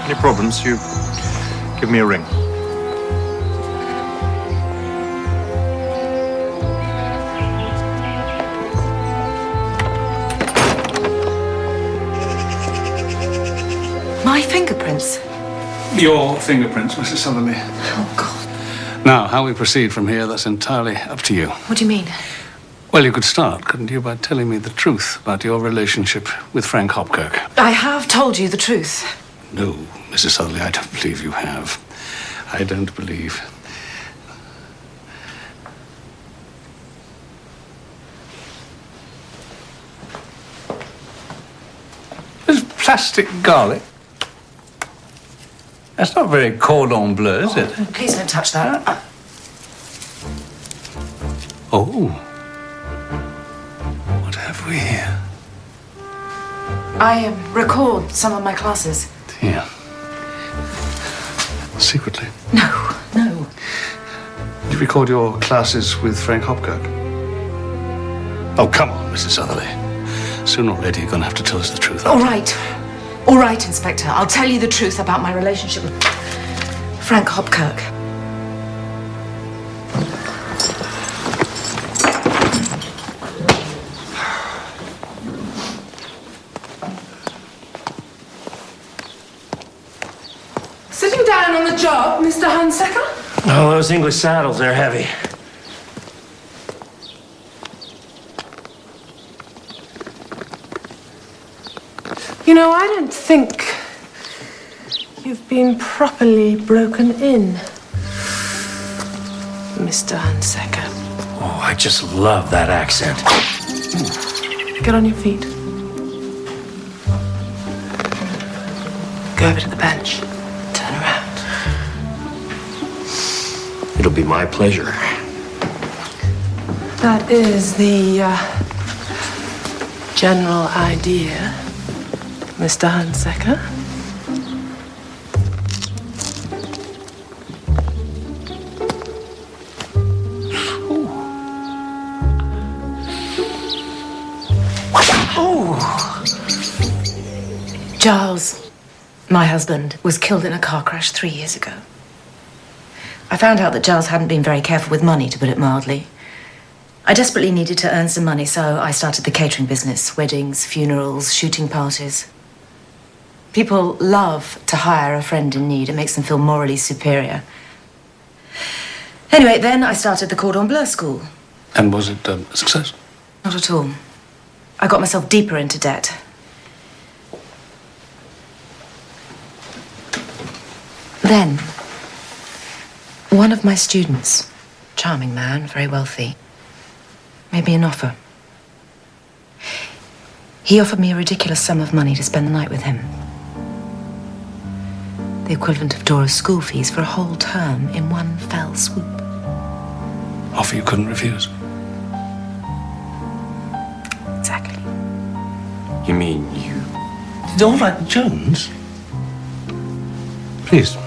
Any problems, you give me a ring. My fingerprints? Your fingerprints, Mrs. Southerly. Oh, God. Now, how we proceed from here, that's entirely up to you. What do you mean? Well, you could start, couldn't you, by telling me the truth about your relationship with Frank Hopkirk? I have told you the truth. No, Mrs. Sudley, I don't believe you have. I don't believe. There's plastic garlic. That's not very cordon bleu, is it? Please don't touch that. Oh. What have we here? I record some of my classes. Here. Secretly. No. You record your classes with Frank Hopkirk? Oh, come on, Mrs. Sutherland. Sooner or later, you're going to have to tell us the truth. All right, Inspector. I'll tell you the truth about my relationship with Frank Hopkirk. Sitting down on the job, Mr. Hunsaker? Oh, those English saddles, they're heavy. You know, I don't think you've been properly broken in, Mr. Hunsaker. Oh, I just love that accent. Get on your feet. Go over to the bench. Turn around. It'll be my pleasure. That is the general idea, Mr. Hunsaker. Giles, my husband, was killed in a car crash 3 years ago. I found out that Giles hadn't been very careful with money, to put it mildly. I desperately needed to earn some money, so I started the catering business. Weddings, funerals, shooting parties. People love to hire a friend in need. It makes them feel morally superior. Anyway, then I started the Cordon Bleu school. And was it a success? Not at all. I got myself deeper into debt. Then, one of my students, charming man, very wealthy, made me an offer. He offered me a ridiculous sum of money to spend the night with him. The equivalent of Dora's school fees for a whole term in one fell swoop. Offer you couldn't refuse? Exactly. You mean you? Did all that Jones? Please,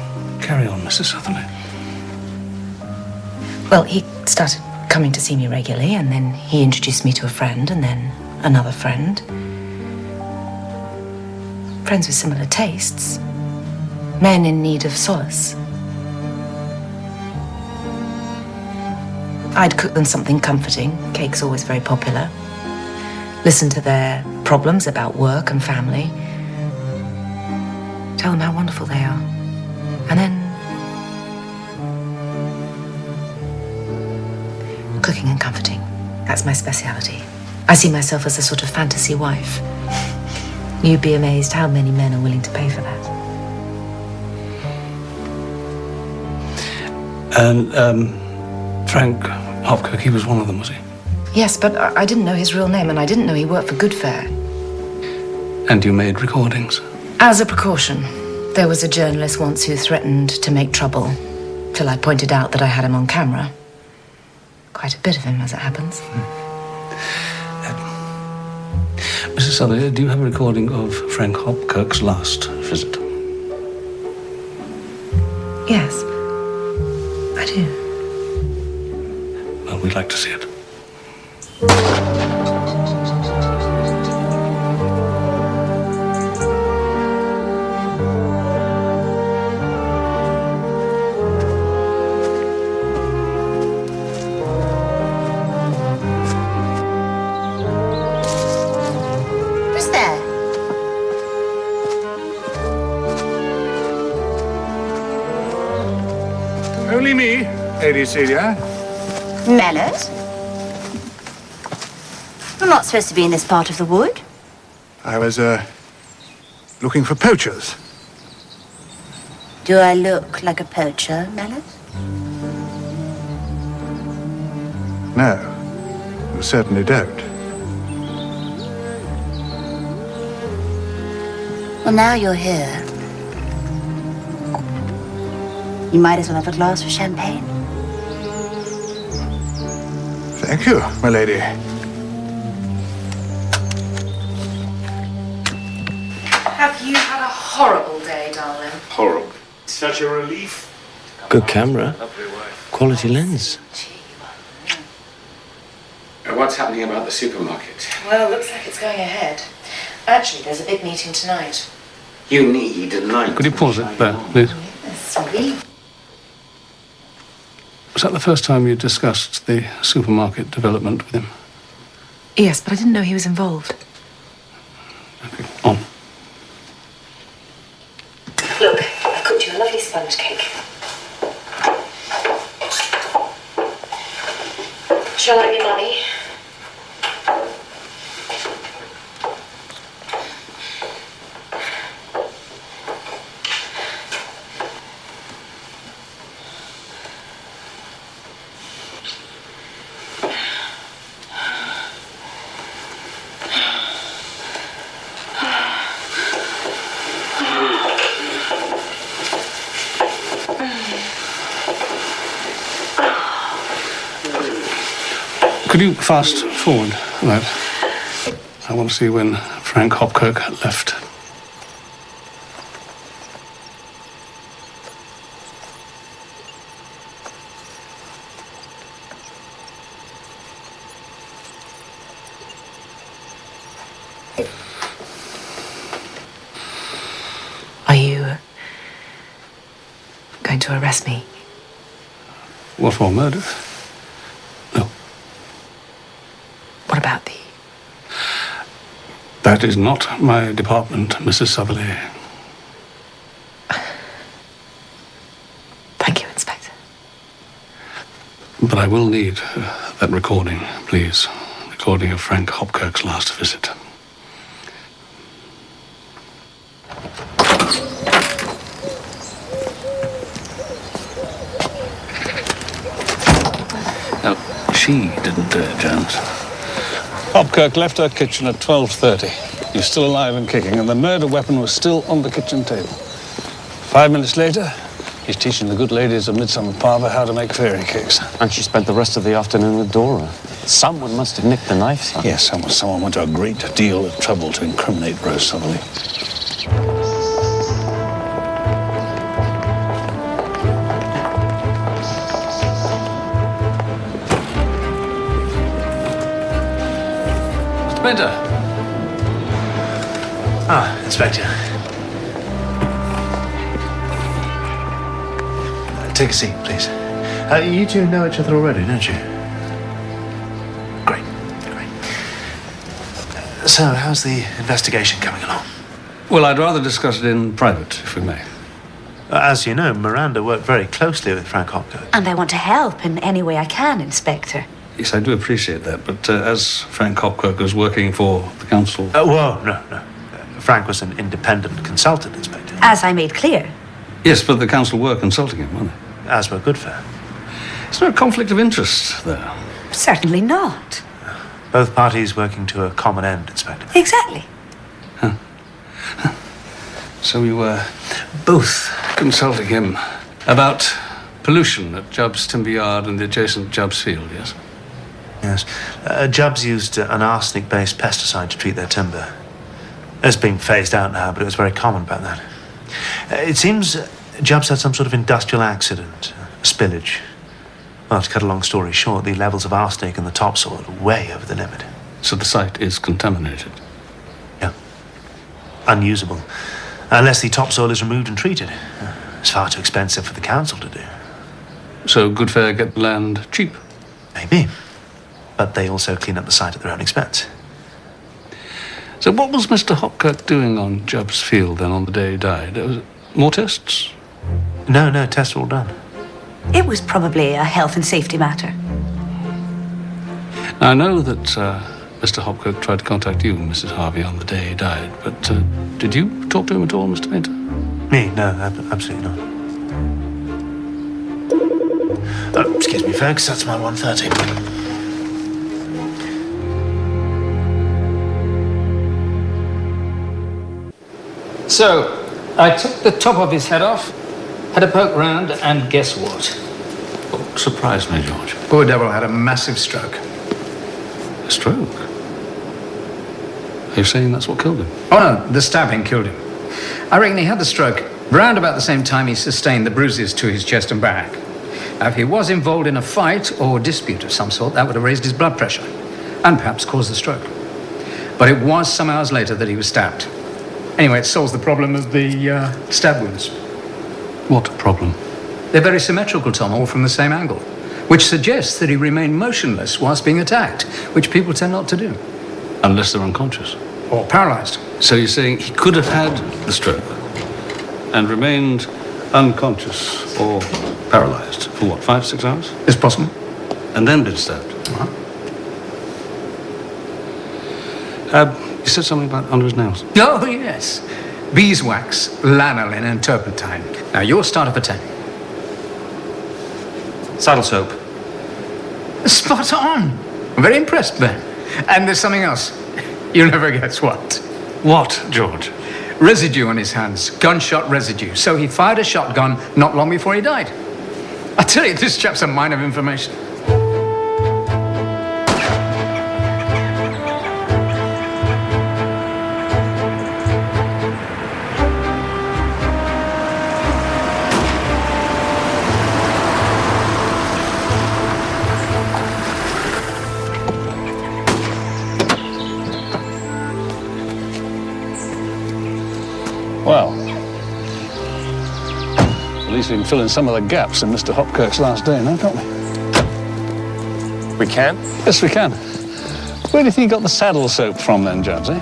carry on, Mrs. Sutherland. Well, he started coming to see me regularly, and then he introduced me to a friend, and then another friend. Friends with similar tastes. Men in need of solace. I'd cook them something comforting. Cake's always very popular. Listen to their problems about work and family. Tell them how wonderful they are. And then cooking and comforting. That's my speciality. I see myself as a sort of fantasy wife. You'd be amazed how many men are willing to pay for that. And, Frank Hopkirk, he was one of them, was he? Yes, but I didn't know his real name, and I didn't know he worked for Good Fare. And you made recordings? As a precaution. There was a journalist once who threatened to make trouble, till I pointed out that I had him on camera. Quite a bit of him, as it happens. Mrs. Sutherland, do you have a recording of Frank Hopkirk's last visit? Yes, I do. Well, we'd like to see it. Who's there? Only me, Lady Celia. Mellors? I'm not supposed to be in this part of the wood. I was, looking for poachers. Do I look like a poacher, Mellis? No, you certainly don't. Well, now you're here. You might as well have a glass of champagne. Thank you, my lady. Have you had a horrible day, darling? Horrible. Such a relief. Good camera. Quality lens. What's happening about the supermarket? Well, looks like it's going ahead. Actually, there's a big meeting tonight. You need a night. Could you pause it there, please? Sweet. Was that the first time you discussed the supermarket development with him? Yes, but I didn't know he was involved. On. Look, I cooked you a lovely sponge cake. Shall I be Mummy? Could you fast forward that? I want to see when Frank Hopkirk left. Are you going to arrest me? What for, murder? What about the... That is not my department, Mrs. Sutherley. Thank you, Inspector. But I will need that recording, please. Recording of Frank Hopkirk's last visit. Now, she didn't do it, Jones. Hopkirk left her kitchen at 12:30. He was still alive and kicking, and the murder weapon was still on the kitchen table. 5 minutes later, he's teaching the good ladies of Midsomer Parva how to make fairy cakes. And she spent the rest of the afternoon with Dora. Someone must have nicked the knife, son. Yes, someone went to a great deal of trouble to incriminate Rose Sutherley. Inspector. Ah, Inspector. Take a seat, please. You two know each other already, don't you? Great. So, how's the investigation coming along? Well, I'd rather discuss it in private, if we may. As you know, Miranda worked very closely with Frank Hopkirk. And I want to help in any way I can, Inspector. Yes, I do appreciate that, but as Frank Hopkirk was working for the council... Well, no. Frank was an independent consultant, Inspector. As I made clear. Yes, but the council were consulting him, weren't they? As were Goodfair. Is there a conflict of interest there? Certainly not. Both parties working to a common end, Inspector. Exactly. So you were both consulting him about pollution at Jubbs Timber Yard and the adjacent Jubbs Field, yes? Yes. Jubbs used an arsenic-based pesticide to treat their timber. It's been phased out now, but it was very common back then. It seems Jubbs had some sort of industrial accident, spillage. Well, to cut a long story short, the levels of arsenic in the topsoil are way over the limit. So the site is contaminated? Yeah. Unusable. Unless the topsoil is removed and treated. It's far too expensive for the council to do. So Goodfair get the land cheap? Maybe. But they also clean up the site at their own expense. So what was Mr. Hopkirk doing on Jubbs Field then on the day he died? Was it more tests? No, tests were all done. It was probably a health and safety matter. Now, I know that Mr. Hopkirk tried to contact you, Mrs. Harvey, on the day he died. But did you talk to him at all, Mr. Painter? Me? No, absolutely not. Oh, excuse me, folks. That's my 1:30. So, I took the top of his head off, had a poke round, and guess what? What surprised me, George? Poor devil had a massive stroke. A stroke? Are you saying that's what killed him? Oh no, the stabbing killed him. I reckon he had the stroke round about the same time he sustained the bruises to his chest and back. Now, if he was involved in a fight or dispute of some sort, that would have raised his blood pressure and perhaps caused the stroke. But it was some hours later that he was stabbed. Anyway, it solves the problem of the stab wounds. What problem? They're very symmetrical, Tom, all from the same angle, which suggests that he remained motionless whilst being attacked, which people tend not to do. Unless they're unconscious. Or paralysed. So you're saying he could have had the stroke and remained unconscious or paralysed for what, 5-6 hours? It's possible. And then been stabbed? You said something about under his nails. Oh, yes. Beeswax, lanolin, and turpentine. Now, your starter for 10. Saddle soap. Spot on. I'm very impressed, Ben. And there's something else. You'll never guess what. What, George? Residue on his hands. Gunshot residue. So he fired a shotgun not long before he died. I tell you, this chap's a mine of information. Well, at least we can fill in some of the gaps in Mr. Hopkirk's last day now, can't we? We can? Yes, we can. Where do you think you got the saddle soap from then, Jones, eh?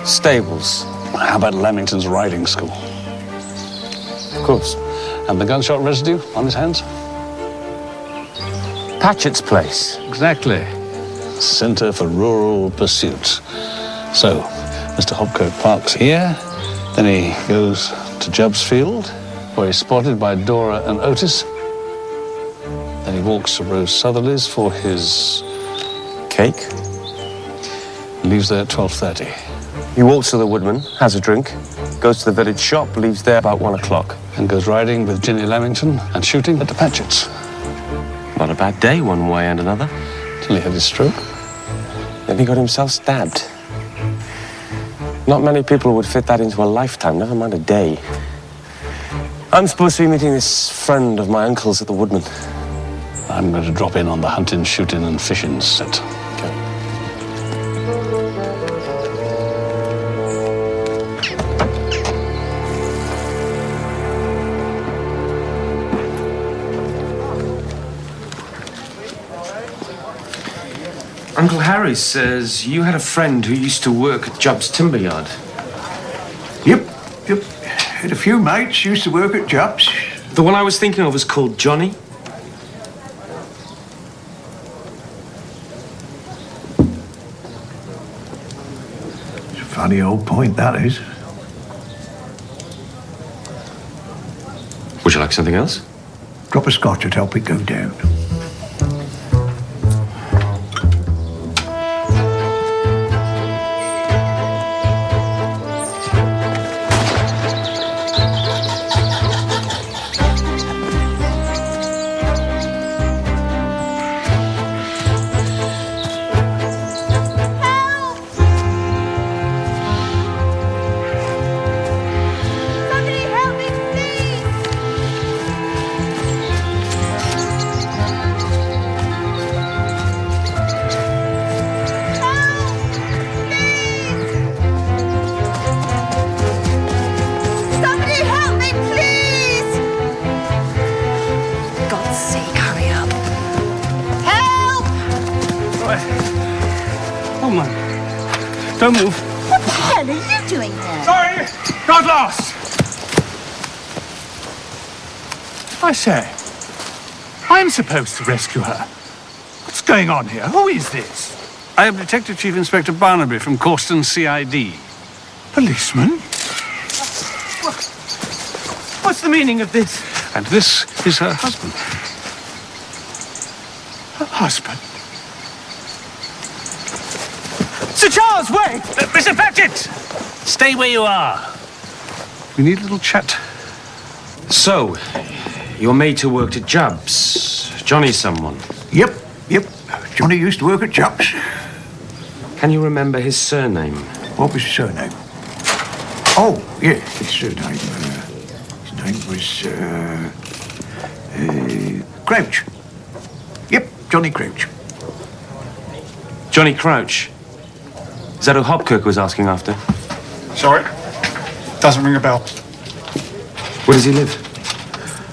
Stables. How about Lamington's riding school? Of course. And the gunshot residue on his hands? Patchett's place. Exactly. Centre for Rural Pursuits. So, Mr. Hopkirk parks here, then he goes to Jubb's Field, where he's spotted by Dora and Otis. Then he walks to Rose Southerly's for his cake. Leaves there at 12:30. He walks to the Woodman, has a drink, goes to the village shop, leaves there about 1 o'clock. And goes riding with Ginny Lamington and shooting at the Patchetts. Not a bad day, one way and another. Till he had his stroke. Then he got himself stabbed. Not many people would fit that into a lifetime, never mind a day. I'm supposed to be meeting this friend of my uncle's at the Woodman. I'm going to drop in on the hunting, shooting and fishing set. Okay. Uncle Harry says you had a friend who used to work at Jubb's timber yard. Yep. Had a few mates used to work at Jubb's. The one I was thinking of was called Johnny. It's a funny old point, that is. Would you like something else? Drop a scotch would help it go down. Don't move. What the hell are you doing there? Sorry, got lost. I say, I'm supposed to rescue her. What's going on here? Who is this? I am Detective Chief Inspector Barnaby from Causton CID. Policeman? What's the meaning of this? And this is her husband. Her husband? Sir Charles, wait! Mr. Patchett! Stay where you are. We need a little chat. So, you're made to work at Jub's. Johnny's someone. Yep. Johnny used to work at Jub's. Can you remember his surname? What was his surname? Oh, yeah, his surname. His name was, Crouch. Yep, Johnny Crouch. Johnny Crouch? Is that who Hopkirk was asking after? Sorry? Doesn't ring a bell. Where does he live?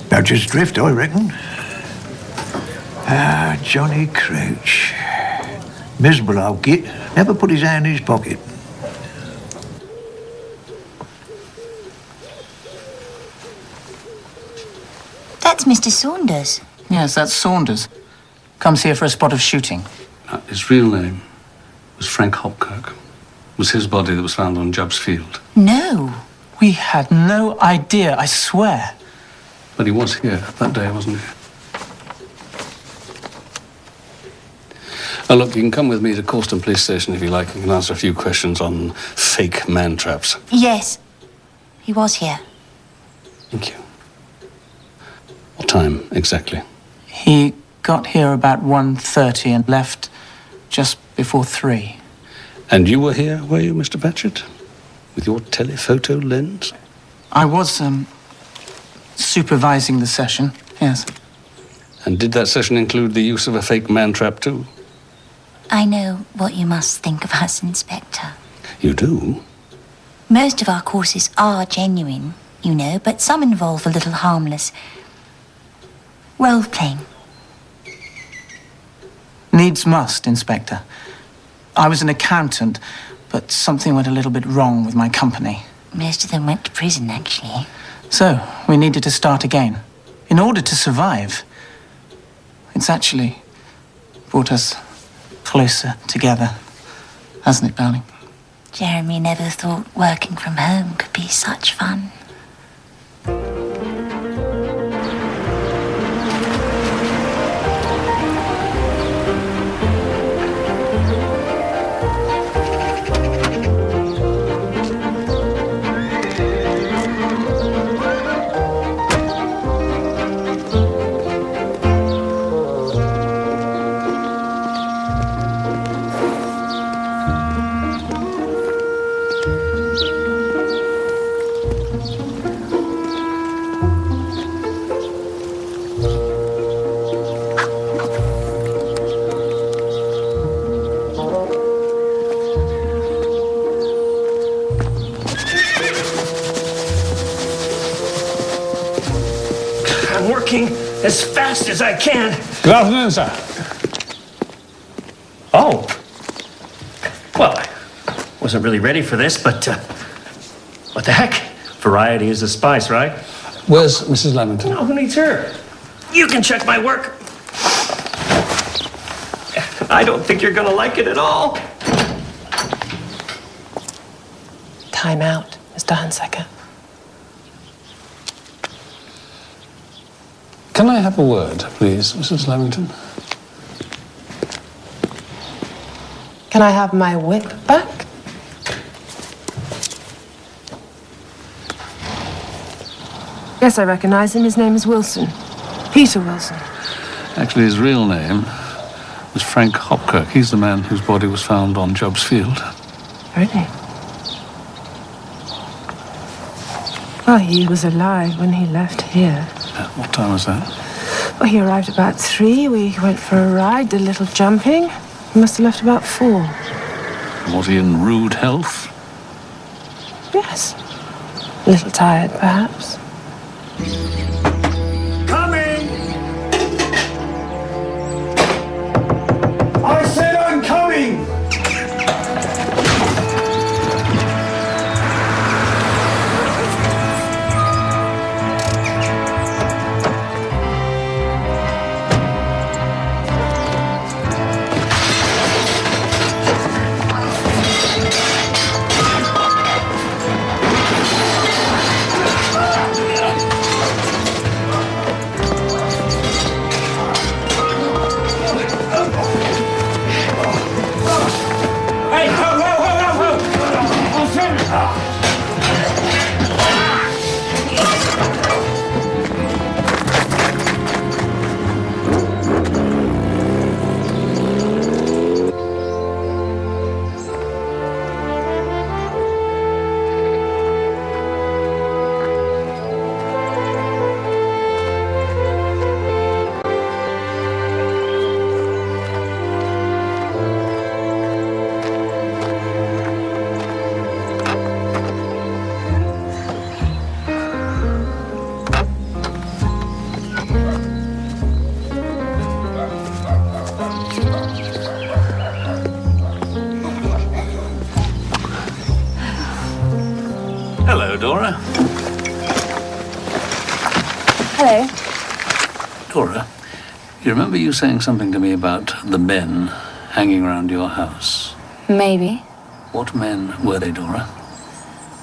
Badger's Drift, I reckon. Johnny Crouch. Miserable old git. Never put his hand in his pocket. That's Mr. Saunders. Yes, that's Saunders. Comes here for a spot of shooting. His real name was Frank Hopkirk. It was his body that was found on Jub's Field. No. We had no idea, I swear. But he was here that day, wasn't he? Now, look, you can come with me to Causton Police Station if you like. You can answer a few questions on fake man traps. Yes. He was here. Thank you. What time, exactly? He got here about 1:30 and left just before 3. And you were here, were you, Mr. Patchett? With your telephoto lens? I was, supervising the session, yes. And did that session include the use of a fake man trap, too? I know what you must think of us, Inspector. You do? Most of our courses are genuine, you know, but some involve a little harmless role-playing. Needs must, Inspector. I was an accountant, but something went a little bit wrong with my company. Most of them went to prison, actually. So, we needed to start again. In order to survive. It's actually brought us closer together, hasn't it, darling? Jeremy never thought working from home could be such fun. As fast as I can. Good afternoon, sir. Oh. Well, I wasn't really ready for this, but what the heck? Variety is the spice, right? Where's Mrs. Lamington? Oh, who needs her? You can check my work. I don't think you're gonna like it at all. Time out, Mr. Hunsaker. Can I have a word, please, Mrs. Lamington? Can I have my whip back? Yes, I recognize him. His name is Wilson. Peter Wilson. Actually, his real name was Frank Hopkirk. He's the man whose body was found on Job's Field. Really? Well, he was alive when he left here. What time was that? Well, he arrived about 3. We went for a ride, did a little jumping. He must have left about 4. Was he in rude health? Yes. A little tired, perhaps. Coming! I said I'm coming! Dora. Hello. Dora, you remember you saying something to me about the men hanging around your house? Maybe. What men were they, Dora?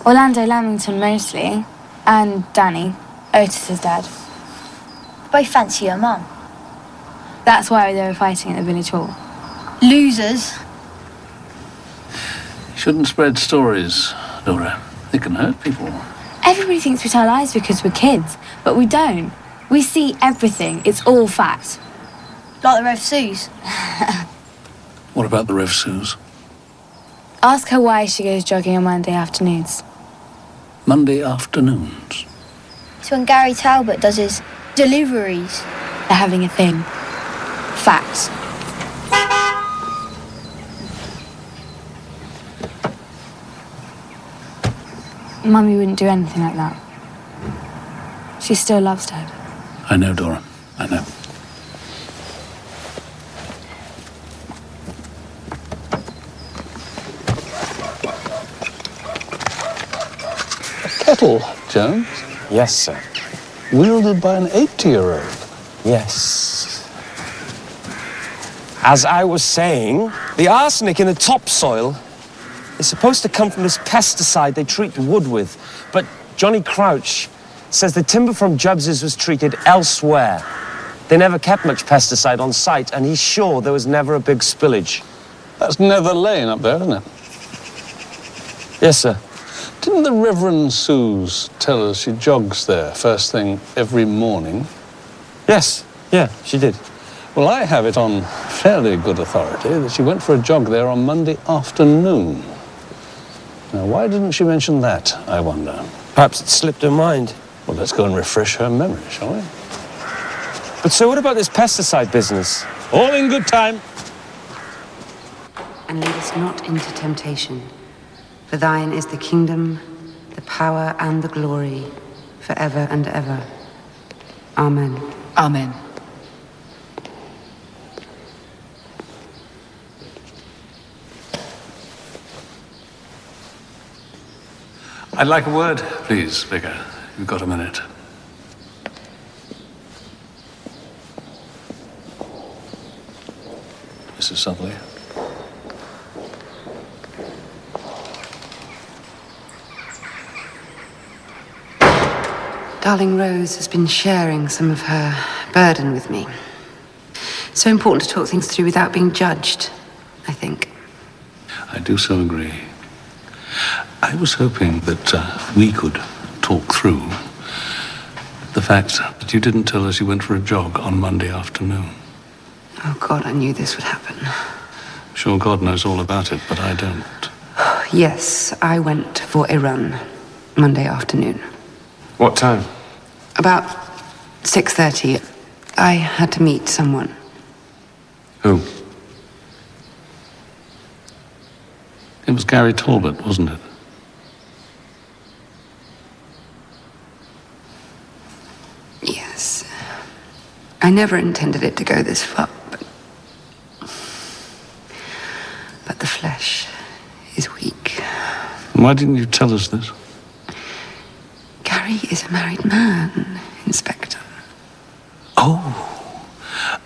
Orlando Lamington mostly, and Danny, Otis's dad. Both fancy your mum. That's why they were fighting at the village hall. Losers. You shouldn't spread stories, Dora. They can hurt people. Everybody thinks we tell lies because we're kids, but we don't. We see everything. It's all fact. Like the Rev Sue's. What about the Rev Sue's? Ask her why she goes jogging on Monday afternoons. Monday afternoons? It's when Gary Talbot does his deliveries. They're having a thing. Fact. Mummy wouldn't do anything like that. She still loves Dad. I know, Dora. I know. Kettle, Jones? Yes, sir. Wielded by an 80-year-old? Yes. As I was saying, the arsenic in the topsoil is supposed to come from this pesticide they treat wood with. But Johnny Crouch says the timber from Jubbs's was treated elsewhere. They never kept much pesticide on site, and he's sure there was never a big spillage. That's Nether Lane up there, isn't it? Yes, sir. Didn't the Reverend Suze tell us she jogs there first thing every morning? Yes, yeah, she did. Well, I have it on fairly good authority that she went for a jog there on Monday afternoon. Now, why didn't she mention that, I wonder? Perhaps it slipped her mind. Well, let's go and refresh her memory, shall we? But so what about this pesticide business? All in good time. And lead us not into temptation, for thine is the kingdom, the power, and the glory, forever and ever. Amen. Amen. I'd like a word, please, Vicar. You've got a minute. Mrs. Sutherley. Darling Rose has been sharing some of her burden with me. So important to talk things through without being judged, I think. I do so agree. I was hoping that we could talk through the fact that you didn't tell us you went for a jog on Monday afternoon. Oh, God, I knew this would happen. Sure, God knows all about it, but I don't. Yes, I went for a run Monday afternoon. What time? About 6:30. I had to meet someone. Who? It was Gary Talbot, wasn't it? Yes. I never intended it to go this far, but the flesh is weak. Why didn't you tell us this? Gary is a married man, Inspector. Oh,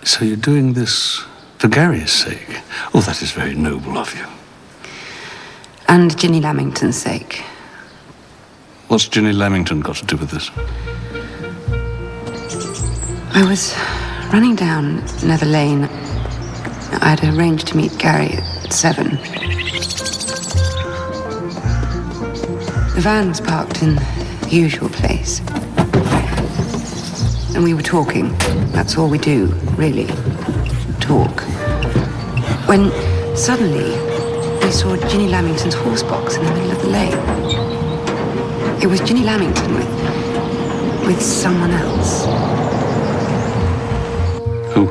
so you're doing this for Gary's sake? Oh, that is very noble of you. And Ginny Lamington's sake. What's Ginny Lamington got to do with this? I was running down Nether Lane. I had arranged to meet Gary at 7. The van was parked in the usual place. And we were talking. That's all we do, really. Talk. When suddenly we saw Ginny Lamington's horse box in the middle of the lane. It was Ginny Lamington with someone else. Who?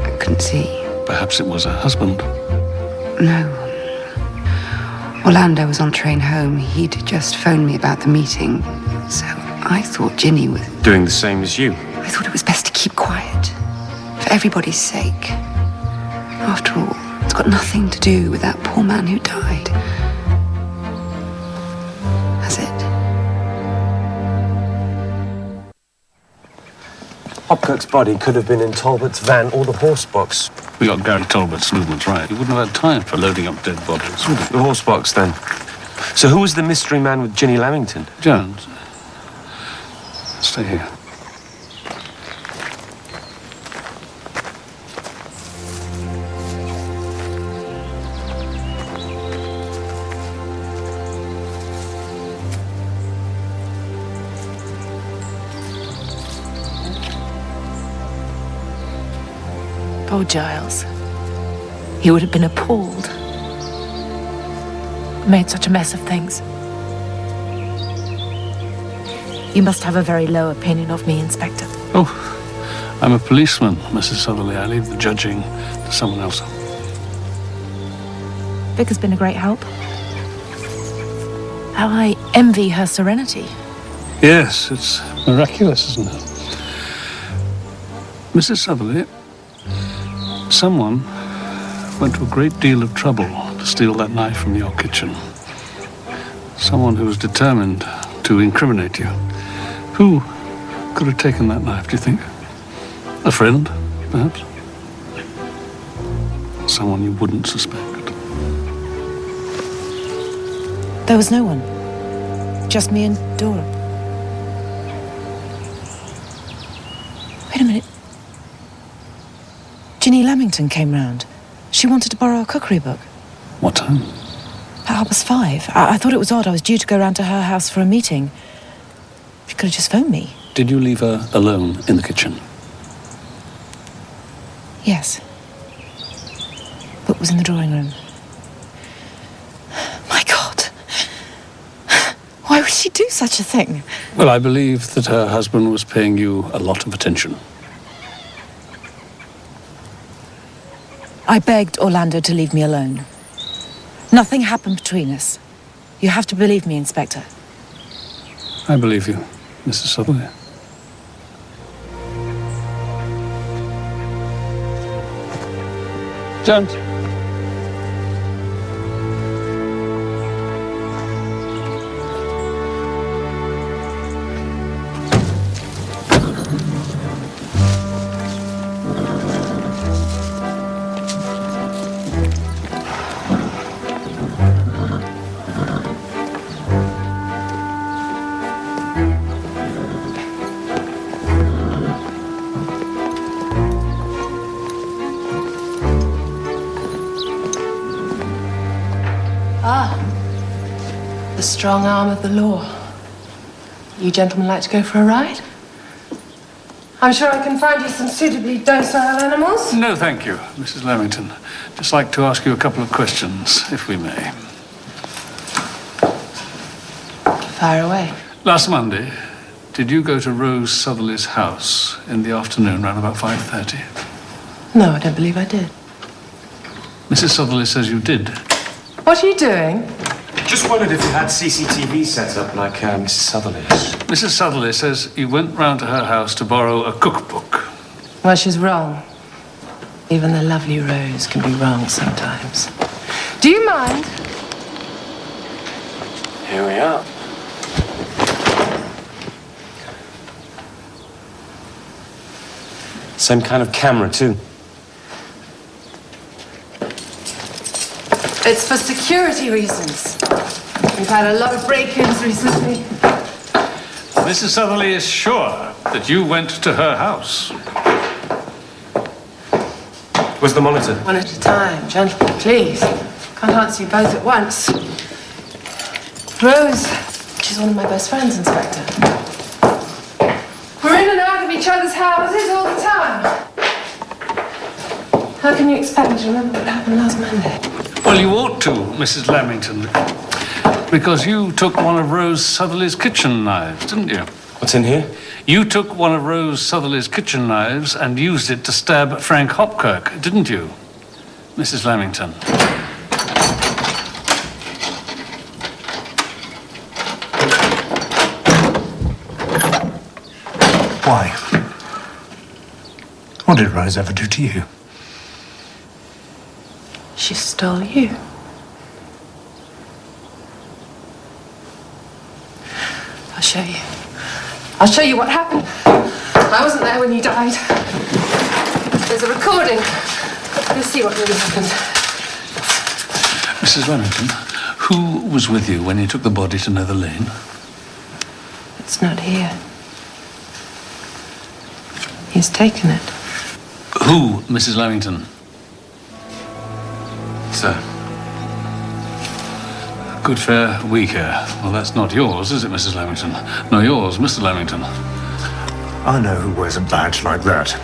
I couldn't see. Perhaps it was her husband. No. Orlando was on train home. He'd just phoned me about the meeting. So I thought Ginny was doing the same as you. I thought it was best to keep quiet. For everybody's sake. After all, it's got nothing to do with that poor man who died. Has it? Hopkirk's body could have been in Talbot's van or the horse box. We got Gary Talbot's movements right. He wouldn't have had time for loading up dead bodies, would he? The horse box, then. So who was the mystery man with Ginny Lamington? Jones. Stay here. Poor Giles. He would have been appalled. Made such a mess of things. You must have a very low opinion of me, Inspector. Oh, I'm a policeman, Mrs. Southerly. I leave the judging to someone else. Vic has been a great help. How I envy her serenity. Yes, it's miraculous, isn't it? Mrs. Southerly, someone went to a great deal of trouble to steal that knife from your kitchen. Someone who was determined to incriminate you. Who could have taken that knife, do you think? A friend, perhaps? Someone you wouldn't suspect. There was no one. Just me and Dora. Wait a minute. Ginny Lamington came round. She wanted to borrow a cookery book. What time? At 5:30. I thought it was odd. I was due to go round to her house for a meeting. She could have just phoned me. Did you leave her alone in the kitchen? Yes. Book was in the drawing room. My God. Why would she do such a thing? Well, I believe that her husband was paying you a lot of attention. I begged Orlando to leave me alone. Nothing happened between us. You have to believe me, Inspector. I believe you, Mrs. Southerly. Jones. The strong arm of the law. You gentlemen like to go for a ride? I'm sure I can find you some suitably docile animals. No, thank you, Mrs. Lamington. Just like to ask you a couple of questions, if we may. Fire away. Last Monday, did you go to Rose Southerly's house in the afternoon, around about 5:30? No, I don't believe I did. Mrs. Southerly says you did. What are you doing? Just wondered if you had CCTV set up like Mrs. Southerly's. Mrs. Southerly says you went round to her house to borrow a cookbook. Well, she's wrong. Even the lovely Rose can be wrong sometimes. Do you mind? Here we are. Same kind of camera, too. It's for security reasons. We've had a lot of break-ins recently. Mrs. Southerly is sure that you went to her house. Where's the monitor? One at a time, gentlemen, please. Can't answer you both at once. Rose, she's one of my best friends, Inspector. We're in and out of each other's houses all the time. How can you expect me to remember what happened last Monday? Well, you ought to, Mrs. Lamington, because you took one of Rose Southerly's kitchen knives, didn't you? What's in here? You took one of Rose Southerly's kitchen knives and used it to stab Frank Hopkirk, didn't you, Mrs. Lamington? Why? What did Rose ever do to you? She stole you. I'll show you. I'll show you what happened. I wasn't there when you died. There's a recording. You'll see what really happened. Mrs. Remington, who was with you when you took the body to Nether Lane? It's not here. He's taken it. Who, Mrs. Lamington? Sir. Good fare, weak air. Well, that's not yours, is it, Mrs. Lamington? No, yours, Mr. Lamington. I know who wears a badge like that.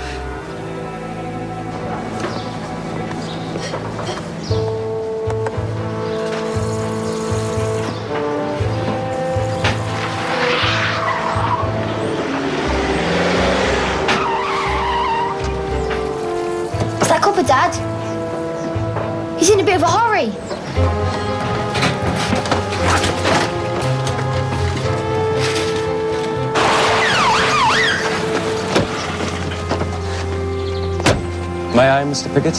Is that copper, Dad? He's in a bit of a hurry. May I, Mr. Pickett?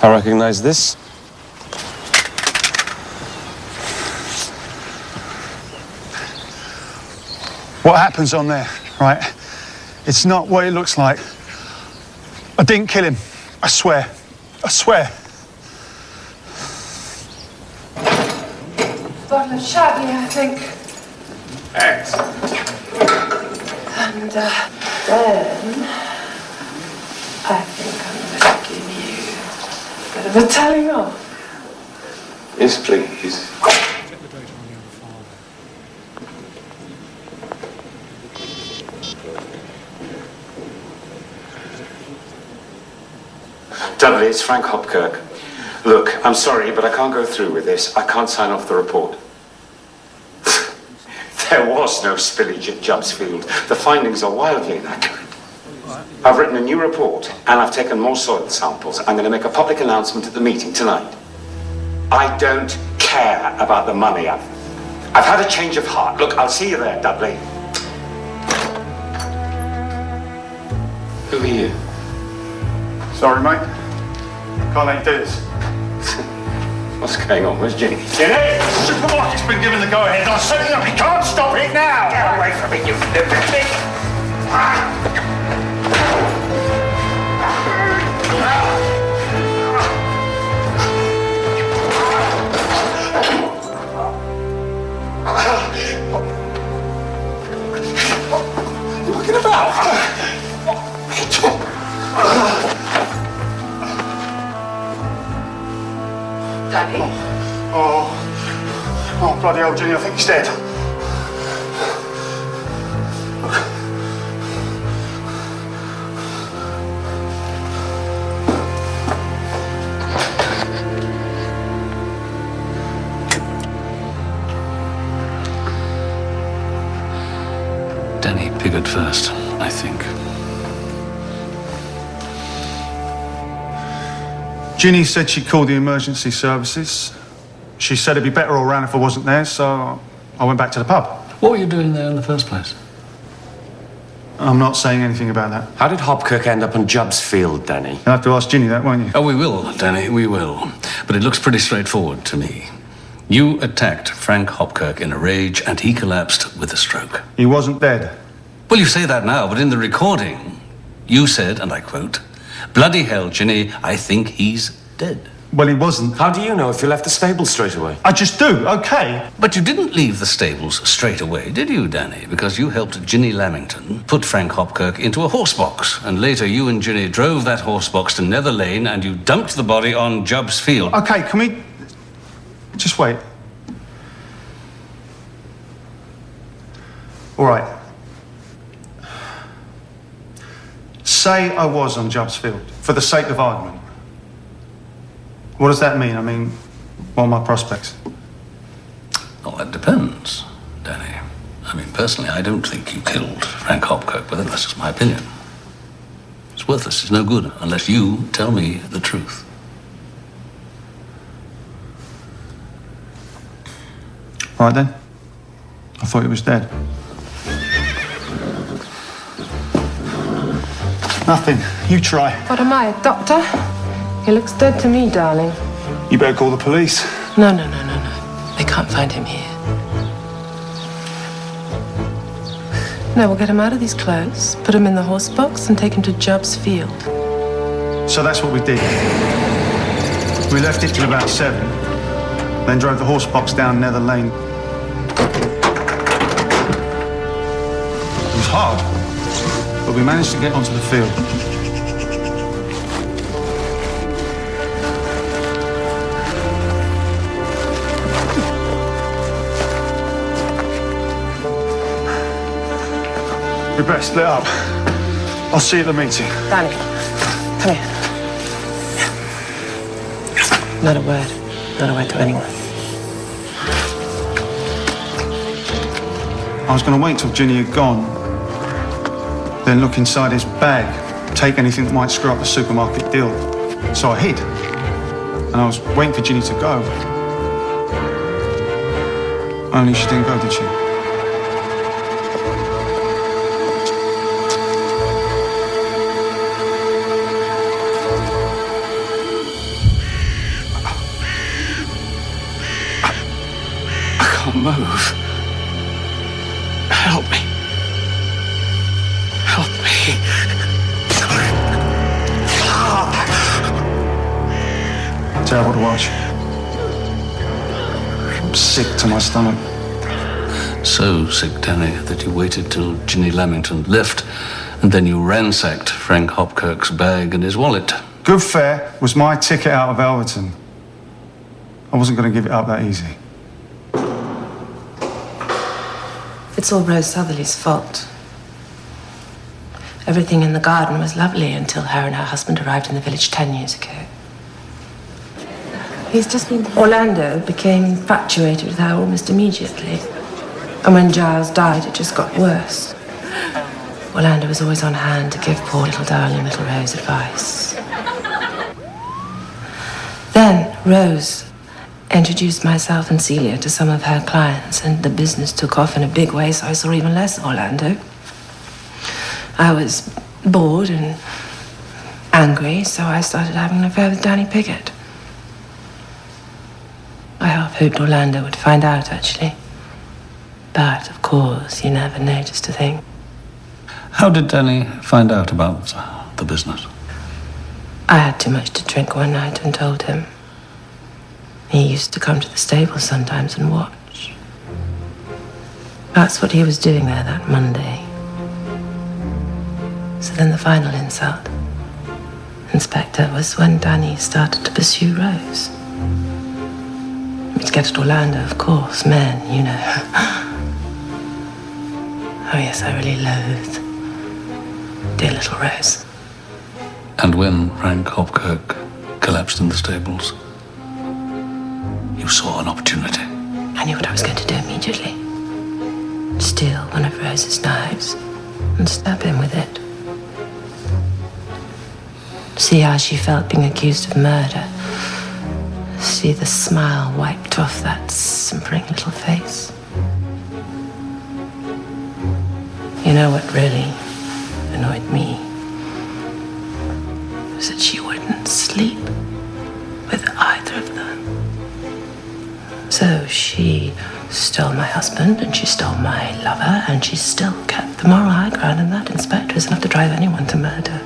I recognize this. What happens on there, right? It's not what it looks like. I didn't kill him. I swear. I swear. Bottle of shabby, I think. Eggs. And then I think I'm going to give you a bit of a telling off. Yes, please. Dudley, it's Frank Hopkirk. Look, I'm sorry, but I can't go through with this. I can't sign off the report. There was no spillage at Jubbs Field. The findings are wildly inaccurate. I've written a new report, and I've taken more soil samples. I'm going to make a public announcement at the meeting tonight. I don't care about the money. I've had a change of heart. Look, I'll see you there, Dudley. Who are you? Sorry, mate. Can't let you do this. What's going on? Where's Jenny? Jenny! The supermarket's been given the go-ahead. I'm setting up. You can't stop it now! Get away from me, you lunatic! You're looking about. Daddy? Oh, bloody hell, Jenny, I think he's dead. Danny Piggott first, I think. Ginny said she called the emergency services. She said it'd be better all round if I wasn't there, so I went back to the pub. What were you doing there in the first place? I'm not saying anything about that. How did Hopkirk end up on Jubbs Field, Danny? You'll have to ask Ginny that, won't you? Oh, we will, Danny, we will. But it looks pretty straightforward to me. You attacked Frank Hopkirk in a rage, and he collapsed with a stroke. He wasn't dead. Well, you say that now, but in the recording, you said, and I quote, "Bloody hell, Ginny, I think he's dead." Well, he wasn't. How do you know if you left the stables straight away? I just do, okay. But you didn't leave the stables straight away, did you, Danny? Because you helped Ginny Lamington put Frank Hopkirk into a horse box. And later you and Ginny drove that horse box to Nether Lane and you dumped the body on Jubbs Field. Okay, can we... just wait. All right. Say I was on Jubbs Field, for the sake of argument. What does that mean? I mean, what are my prospects? Oh, that depends, Danny. I mean, personally, I don't think you killed Frank Hopkirk, but that's just my opinion. It's worthless. It's no good unless you tell me the truth. All right, then. I thought he was dead. Nothing. You try. What am I, a doctor? He looks dead to me, darling. You better call the police. No. They can't find him here. No, we'll get him out of these clothes, put him in the horse box, and take him to Jubbs Field. So that's what we did. We left it till about 7, then drove the horse box down Nether Lane. It was hard, but we managed to get onto the field. We better split up. I'll see you at the meeting. Danny, come here. Not a word to anyone. I was going to wait till Ginny had gone, then look inside his bag, take anything that might screw up the supermarket deal. So I hid, and I was waiting for Ginny to go. Only she didn't go, did she? Move. Help me. Help me. Terrible to watch. I'm sick to my stomach. So sick, Danny, that you waited till Ginny Lamington left, and then you ransacked Frank Hopkirk's bag and his wallet. Good fare was my ticket out of Elverton. I wasn't going to give it up that easy. It's all Rose Southerly's fault. Everything in the garden was lovely until her and her husband arrived in the village 10 years ago. Orlando became infatuated with her almost immediately. And when Giles died, it just got worse. Orlando was always on hand to give poor little darling little Rose advice. Then Rose introduced myself and Celia to some of her clients, and the business took off in a big way, so I saw even less of Orlando. I was bored and angry, so I started having an affair with Danny Piggott. I half hoped Orlando would find out, actually. But, of course, you never noticed a thing. How did Danny find out about the business? I had too much to drink one night and told him. He used to come to the stable sometimes and watch. That's what he was doing there that Monday. So then the final insult, Inspector, was when Danny started to pursue Rose. To get at Orlando, of course, men, you know. Oh yes, I really loathed dear little Rose. And when Frank Hopkirk collapsed in the stables, you saw an opportunity. I knew what I was going to do immediately. Steal one of Rose's knives and stab him with it. See how she felt being accused of murder. See the smile wiped off that simpering little face. You know what really annoyed me? Was that she wouldn't sleep with either of them. So she stole my husband, and she stole my lover, and she still kept the moral high ground, and that, Inspector, is enough to drive anyone to murder.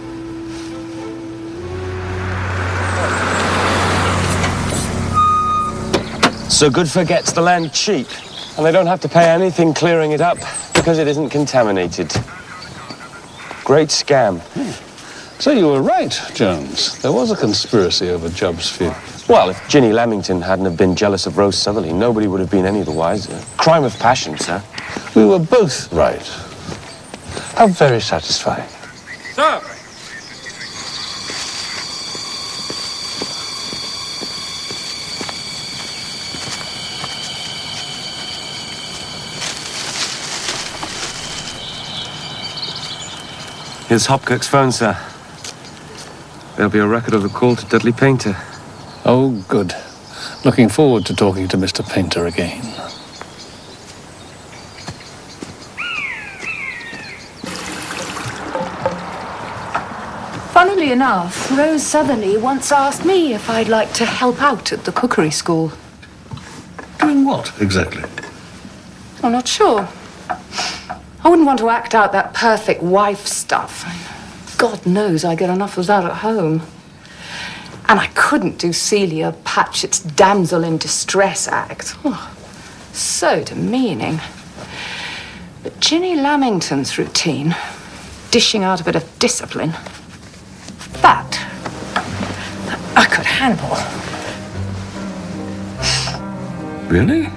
So Goodfer gets the land cheap, and they don't have to pay anything clearing it up because it isn't contaminated. Great scam. So you were right, Jones. There was a conspiracy over Jubbs Field. Well, if Ginny Lamington hadn't have been jealous of Rose Southerly, nobody would have been any the wiser. Crime of passion, sir. We were both right. How very satisfying. Sir! Here's Hopkirk's phone, sir. There'll be a record of the call to Dudley Painter. Oh, good. Looking forward to talking to Mr. Painter again. Funnily enough, Rose Southerly once asked me if I'd like to help out at the cookery school. Doing what, exactly? I'm not sure. I wouldn't want to act out that perfect wife stuff. God knows I get enough of that at home. And I couldn't do Celia Patchett's damsel in distress act. Oh, so demeaning. But Ginny Lamington's routine, dishing out a bit of discipline, that I could handle. Really?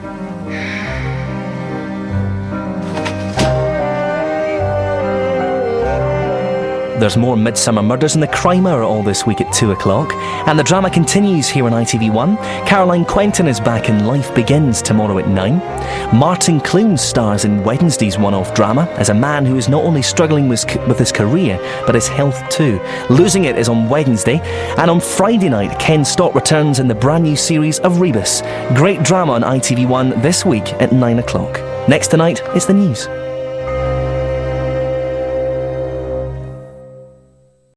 There's more Midsomer Murders in the Crime Hour all this week at 2 o'clock. And the drama continues here on ITV1. Caroline Quentin is back in Life Begins tomorrow at 9. Martin Clune stars in Wednesday's one-off drama as a man who is not only struggling with his career, but his health too. Losing It is on Wednesday. And on Friday night, Ken Stott returns in the brand new series of Rebus. Great drama on ITV1 this week at 9 o'clock. Next tonight is the news.